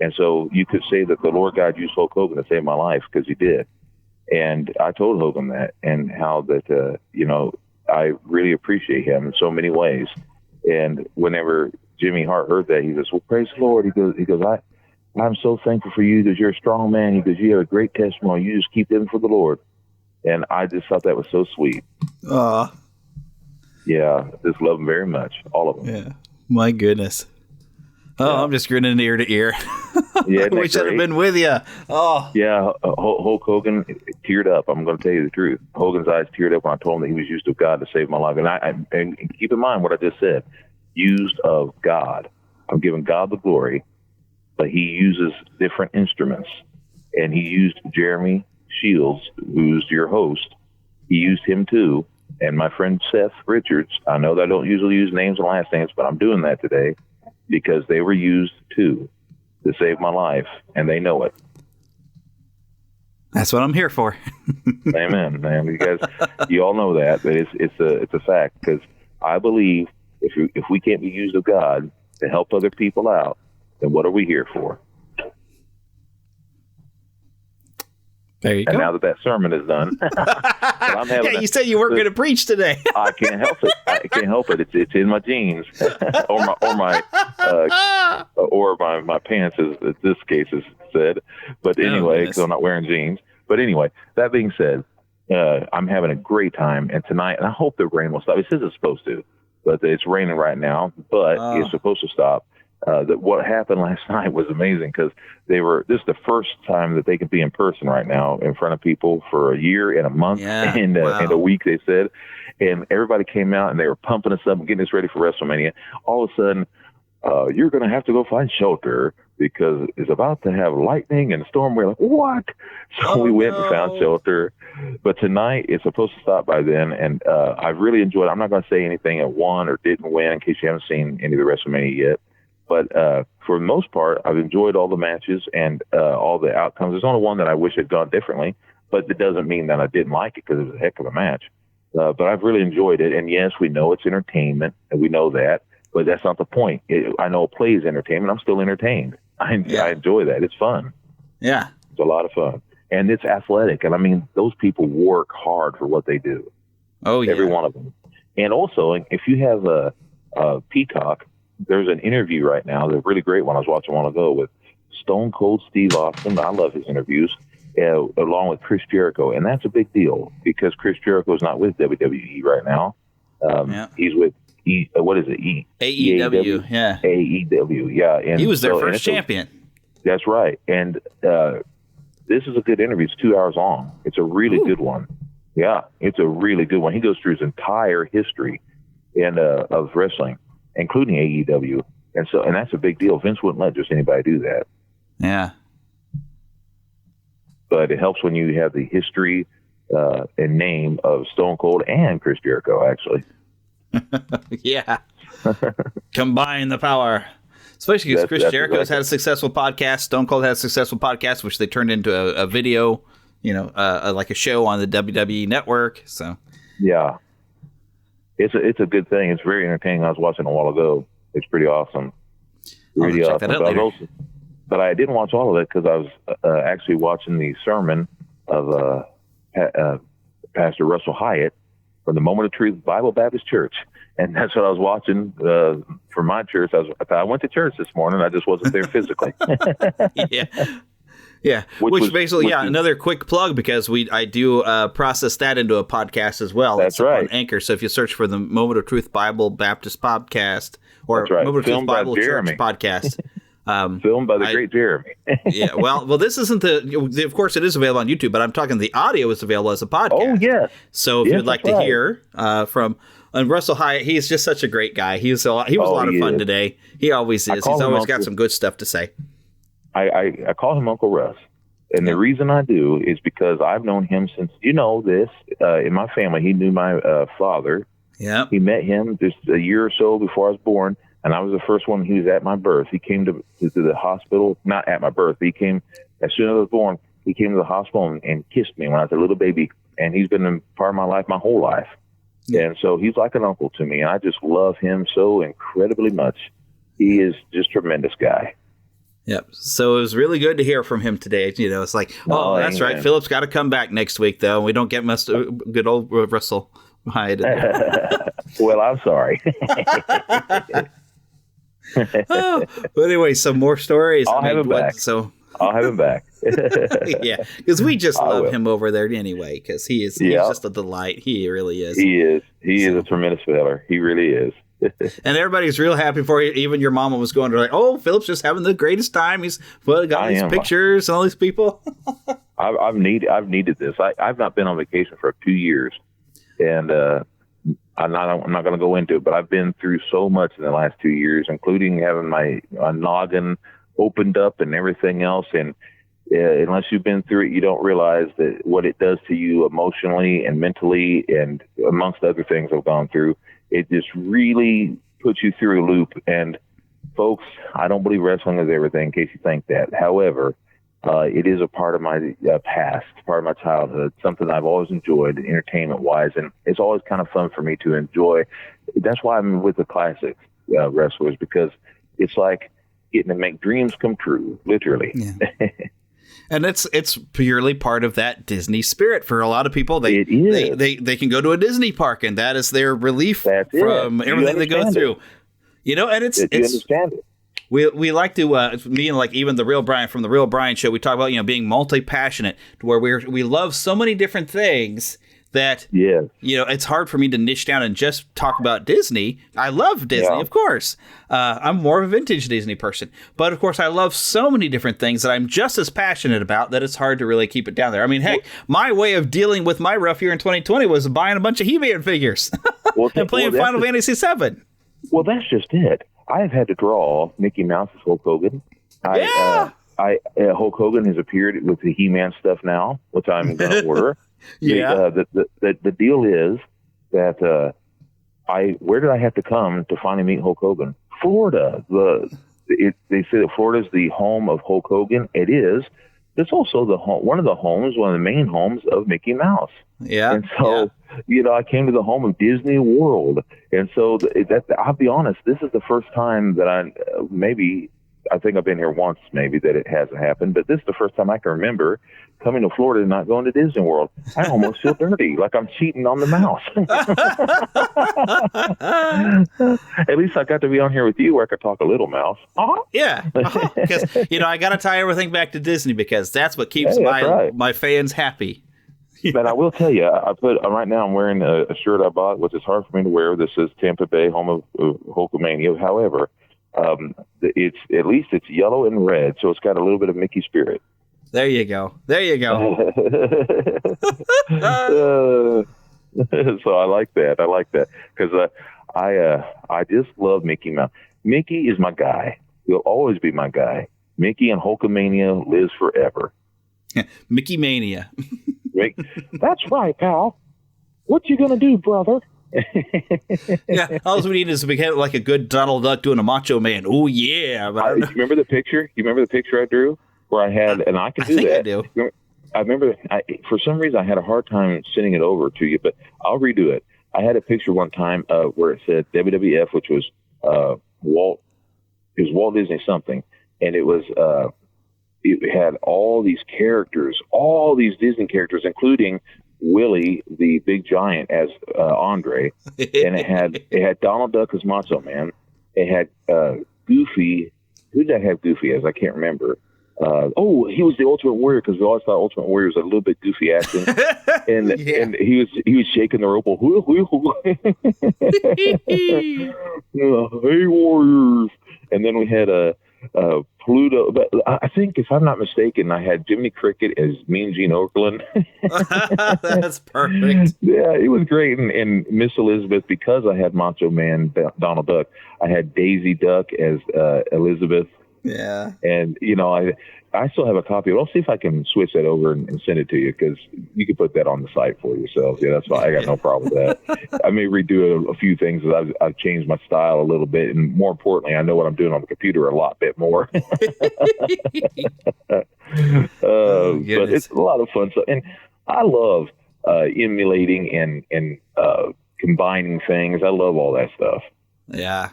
And so you could say that the Lord God used Hulk Hogan to save my life, because he did. And I told Hogan that, and how that, I really appreciate him in so many ways. And whenever Jimmy Hart heard that. He goes, well, praise the Lord. He goes, I'm so thankful for you because you're a strong man. He goes, you have a great testimony. You just keep living for the Lord. And I just thought that was so sweet. Yeah, just love them very much, all of them. Yeah, my goodness. Oh, yeah. I'm just grinning ear to ear. Yeah, I wish I'd have been with you. Oh, yeah. Hulk Hogan teared up. I'm going to tell you the truth. Hogan's eyes teared up when I told him that he was used of God to save my life. And keep in mind what I just said. Used of God. I'm giving God the glory, but he uses different instruments. And he used Jeremy Shields, who's your host. He used him too. And my friend Seth Richards, I know that I don't usually use names and last names, but I'm doing that today because they were used too to save my life, and they know it. That's what I'm here for. Amen, man. You guys, you all know that, but it's a fact, because I believe if we can't be used of God to help other people out, then what are we here for? There you go. And now that sermon is done, you said you weren't going to preach today. I can't help it. It's in my jeans, or my pants, as this case is said. But anyway, because I'm not wearing jeans. But anyway, that being said, I'm having a great time, and tonight, and I hope the rain will stop. It says it's supposed to, but it's raining right now. But it's supposed to stop. What happened last night was amazing because this is the first time that they can be in person right now in front of people for a year and a month and a week, they said. And everybody came out and they were pumping us up and getting us ready for WrestleMania. All of a sudden, you're going to have to go find shelter because it's about to have lightning and a storm. We're like, what? So we went and found shelter. But tonight, it's supposed to stop by then. And I really enjoyed it. I'm not going to say anything that won or didn't win in case you haven't seen any of the WrestleMania yet. But for the most part, I've enjoyed all the matches and all the outcomes. There's only one that I wish had gone differently, but it doesn't mean that I didn't like it because it was a heck of a match. But I've really enjoyed it. And yes, we know it's entertainment, and we know that, but that's not the point. I know it plays entertainment. I'm still entertained. I enjoy that. It's fun. Yeah. It's a lot of fun. And it's athletic. And I mean, those people work hard for what they do. Oh, yeah. Every one of them. And also, if you have a Peacock, there's an interview right now, the really great one I was watching a while ago with Stone Cold Steve Austin. I love his interviews, along with Chris Jericho. And that's a big deal because Chris Jericho is not with WWE right now. He's with AEW. Yeah. AEW, yeah. And he was their first champion. That's right. And this is a good interview. It's 2 hours long. It's a really good one. Yeah, it's a really good one. He goes through his entire history of wrestling, including AEW. And that's a big deal. Vince wouldn't let just anybody do that. Yeah. But it helps when you have the history and name of Stone Cold and Chris Jericho, actually. Yeah. Combine the power. Especially because Chris Jericho's had a successful podcast. Stone Cold had a successful podcast, which they turned into a video, like a show on the WWE network. So, yeah. It's a good thing. It's very entertaining. I was watching a while ago. It's pretty awesome. Really check awesome. That out later. But I didn't watch all of it because I was actually watching the sermon of Pastor Russell Hyatt from the Moment of Truth Bible Baptist Church. And that's what I was watching for my church. I went to church this morning. I just wasn't there physically. Yeah. Yeah, which basically, another quick plug because I do process that into a podcast as well. That's right. On Anchor. So if you search for the Moment of Truth Bible Baptist podcast or Moment of Truth Bible Church podcast. Filmed by the great Jeremy. Yeah, well, this isn't of course it is available on YouTube, but I'm talking the audio is available as a podcast. Oh, yes. So if you'd like to hear from Russell Hyatt, he's just such a great guy. He was a lot of fun today. He always is. He's always got some good stuff to say. I call him Uncle Russ. And the reason I do is because I've known him since, in my family, he knew my father. Yeah. He met him just a year or so before I was born. And I was the first one. He was at my birth. He came to the hospital, not at my birth. But he came, as soon as I was born, he came to the hospital and kissed me when I was a little baby. And he's been a part of my life my whole life. Yeah. And so he's like an uncle to me. And I just love him so incredibly much. He is just a tremendous guy. Yep. So it was really good to hear from him today. It's like, that's right. Philip's got to come back next week, though. We don't get good old Russell Hyatt. Well, I'm sorry. Oh, but anyway, some more stories. I'll have him back. I'll have him back. Yeah, because we just love him over there anyway, because he's just a delight. He really is. He is a tremendous feller. He really is. And everybody's real happy for you. Even your mama was going to like, oh, Philip's just having the greatest time. He's got these pictures and all these people. I've needed this. I've not been on vacation for 2 years, and I'm not going to go into it, but I've been through so much in the last 2 years, including having my noggin opened up and everything else. And unless you've been through it, you don't realize that what it does to you emotionally and mentally, and amongst other things I've gone through. It just really puts you through a loop. And folks, I don't believe wrestling is everything, in case you think that. However, it is a part of my past, part of my childhood, something I've always enjoyed entertainment-wise, and it's always kind of fun for me to enjoy. That's why I'm with the classic wrestlers, because it's like getting to make dreams come true, literally. Yeah. And it's purely part of that Disney spirit for a lot of people. They can go to a Disney park, and that is their relief from everything they go through. You know, and it's understand it. We like to me and like even the Real Brian from the Real Brian Show. We talk about being multi-passionate, to where we love so many different things that it's hard for me to niche down and just talk about Disney. I love Disney, of course. I'm more of a vintage Disney person, but of course I love so many different things that I'm just as passionate about that it's hard to really keep it down there. I mean, heck, my way of dealing with my rough year in 2020 was buying a bunch of He-Man figures and playing Final Fantasy VII. Well, that's just it. I have had to draw Mickey Mouse as Hulk Hogan. Hulk Hogan has appeared with the He-Man stuff now, which I'm going to order. The deal is that where did I have to come to finally meet Hulk Hogan? Florida. They say that Florida is the home of Hulk Hogan. It is. It's also one of the main homes of Mickey Mouse. Yeah. And so, I came to the home of Disney World. And so I'll be honest, this is the first time that I think I've been here once, maybe, that it hasn't happened, but this is the first time I can remember coming to Florida and not going to Disney World. I almost feel dirty, like I'm cheating on the mouse. At least I got to be on here with you where I could talk a little mouse. Yeah, because I got to tie everything back to Disney, because that's what keeps my fans happy. But I will tell you, right now I'm wearing a shirt I bought, which is hard for me to wear. This is Tampa Bay, home of Hulkamania. However, it's yellow and red, so it's got a little bit of Mickey spirit. There you go. So I like that because I just love Mickey Mouse. Mickey is my guy. He'll always be my guy. Mickey and Hulkamania lives forever. Mickey Mania. That's right, pal. What you gonna do, brother? Yeah, all we need is to become like a good Donald Duck doing a Macho Man. Oh yeah! You remember the picture? You remember the picture I drew where I had, and I can do that. I do. I remember. For some reason, I had a hard time sending it over to you, but I'll redo it. I had a picture one time where it said WWF, which was Walt Disney something, and it was it had all these characters, all these Disney characters, including Willie the Big Giant as Andre, and it had Donald Duck as Macho Man. It had Goofy. Who did I have Goofy as? I can't remember. He was the Ultimate Warrior, because we always thought Ultimate Warrior was a little bit goofy acting, and he was shaking the rope. Hey Warriors! And then we had Pluto, but I think, if I'm not mistaken, I had Jiminy Cricket as Mean Gene Okerlund. That's perfect. Yeah, it was great. And Miss Elizabeth, because I had Macho Man Donald Duck, I had Daisy Duck as Elizabeth. Yeah. And, I still have a copy. I'll see if I can switch that over and send it to you, because you can put that on the site for yourselves. Yeah, that's fine. I got no problem with that. I may redo a few things. I've changed my style a little bit. And more importantly, I know what I'm doing on the computer a lot bit more. But it's a lot of fun stuff. And I love emulating and combining things. I love all that stuff. Yeah.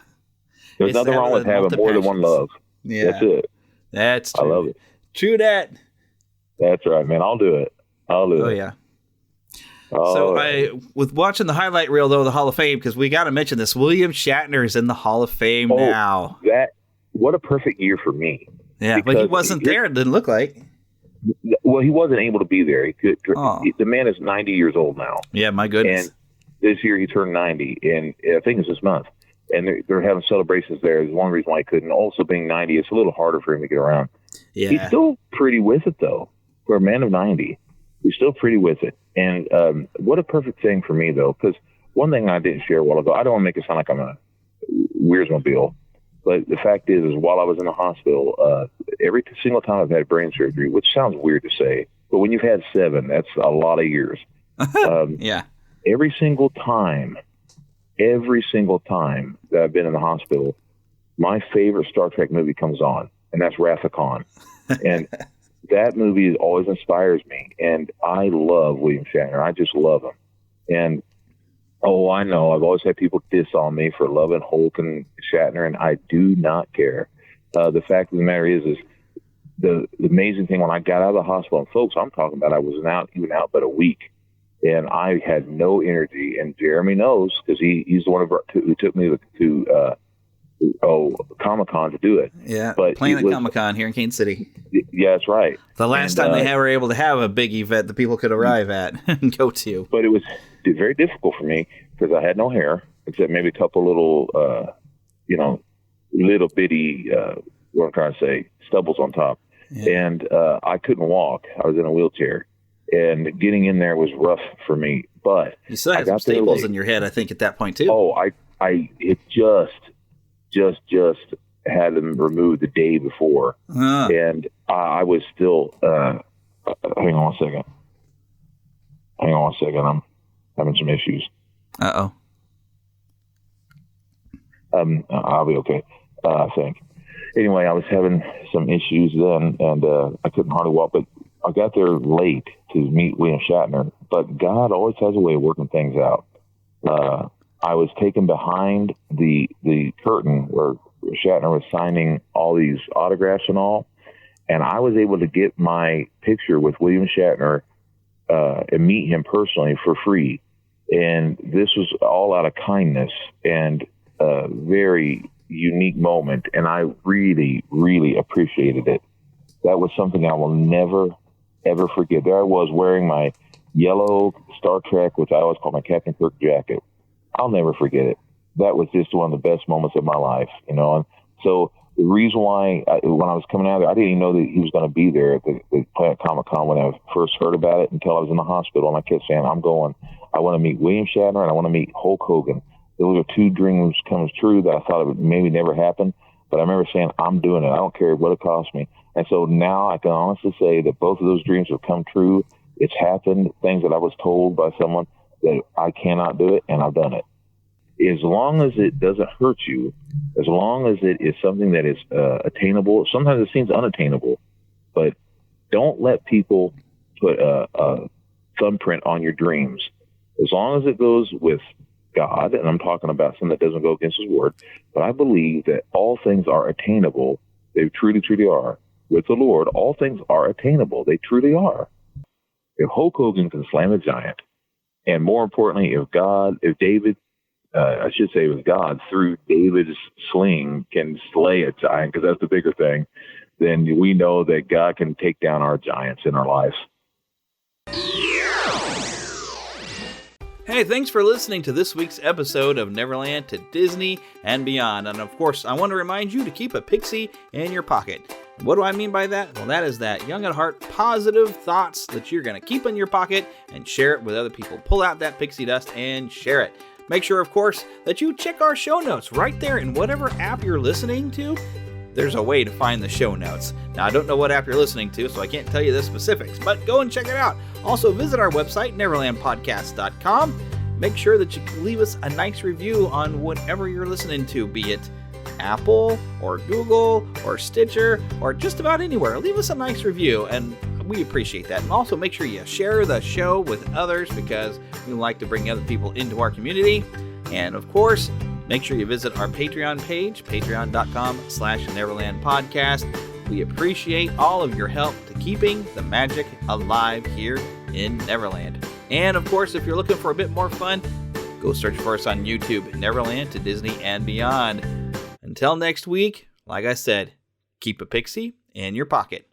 There's nothing wrong with having more than one love. Yeah. That's it. That's true. I love it. True that. That's right, man. I'll do it. Oh, yeah. So with watching the highlight reel, though, the Hall of Fame, because we got to mention this, William Shatner is in the Hall of Fame now. What a perfect year for me. Yeah, but he wasn't there, it didn't look like. Well, he wasn't able to be there. The man is 90 years old now. Yeah, my goodness. And this year he turned 90, and I think it's this month. And they're having celebrations there. There's one reason why he couldn't. Also, being 90, it's a little harder for him to get around. Yeah. He's still pretty with it, though. For a man of 90, he's still pretty with it. And what a perfect thing for me, though, because one thing I didn't share a while ago, I don't want to make it sound like I'm a Weirdsmobile, but the fact is while I was in the hospital, every single time I've had brain surgery, which sounds weird to say, but when you've had 7, that's a lot of years. Yeah. Every single time that I've been in the hospital, my favorite Star Trek movie comes on, and that's Wrath of Khan. And that movie always inspires me, and I love William Shatner. I just love him. And, I know I've always had people diss on me for loving Hulk and Shatner, and I do not care. The fact of the matter is the amazing thing, when I got out of the hospital, and folks, I'm talking about I wasn't out but a week, and I had no energy, and Jeremy knows, because he's the one who took me to Comic-Con to do it. Yeah, but Planet Comic-Con here in Kansas City. Yeah, that's right. The last time they were able to have a big event that people could arrive at and go to. But it was very difficult for me because I had no hair, except maybe a couple little, little bitty, what I'm trying to say, stubbles on top. Yeah. And I couldn't walk. I was in a wheelchair. And getting in there was rough for me. But you still had some staples in your head, I think, at that point, too. Oh, it just had them removed the day before. And I was still, hang on one second. I'm having some issues. Uh-oh. I'll be okay, I think. Anyway, I was having some issues then, and I couldn't hardly walk, but I got there late to meet William Shatner, but God always has a way of working things out. I was taken behind the curtain where Shatner was signing all these autographs and all, and I was able to get my picture with William Shatner and meet him personally for free. And this was all out of kindness and a very unique moment, and I really, really appreciated it. That was something I will never, ever forget. There I was wearing my yellow Star Trek, which I always call my Captain Kirk jacket. I'll never forget it. That was just one of the best moments of my life, And so the reason why, when I was coming out of there, I didn't even know that he was going to be there at the Planet Comic-Con when I first heard about it until I was in the hospital. And I kept saying, I want to meet William Shatner and I want to meet Hulk Hogan. Those are 2 dreams come true that I thought it would maybe never happen. But I remember saying, I'm doing it. I don't care what it costs me. And so now I can honestly say that both of those dreams have come true. It's happened, things that I was told by someone that I cannot do it, and I've done it. As long as it doesn't hurt you, as long as it is something that is attainable, sometimes it seems unattainable, but don't let people put a thumbprint on your dreams. As long as it goes with God, and I'm talking about something that doesn't go against his word, but I believe that all things are attainable. They truly, truly are. With the Lord, all things are attainable. They truly are. If Hulk Hogan can slam a giant, and more importantly, if God through David's sling can slay a giant, because that's the bigger thing, then we know that God can take down our giants in our lives. Hey, thanks for listening to this week's episode of Neverland to Disney and Beyond. And of course, I want to remind you to keep a pixie in your pocket. And what do I mean by that? Well, that is that young at heart positive thoughts that you're going to keep in your pocket and share it with other people. Pull out that pixie dust and share it. Make sure, of course, that you check our show notes right there in whatever app you're listening to. There's a way to find the show notes. Now, I don't know what app you're listening to, so I can't tell you the specifics, but go and check it out. Also, visit our website, neverlandpodcast.com. Make sure that you leave us a nice review on whatever you're listening to, be it Apple or Google or Stitcher or just about anywhere. Leave us a nice review, and we appreciate that. And also, make sure you share the show with others because we like to bring other people into our community. And, of course, make sure you visit our Patreon page, patreon.com/Neverland Podcast. We appreciate all of your help to keeping the magic alive here in Neverland. And of course, if you're looking for a bit more fun, go search for us on YouTube, Neverland to Disney and Beyond. Until next week, like I said, keep a pixie in your pocket.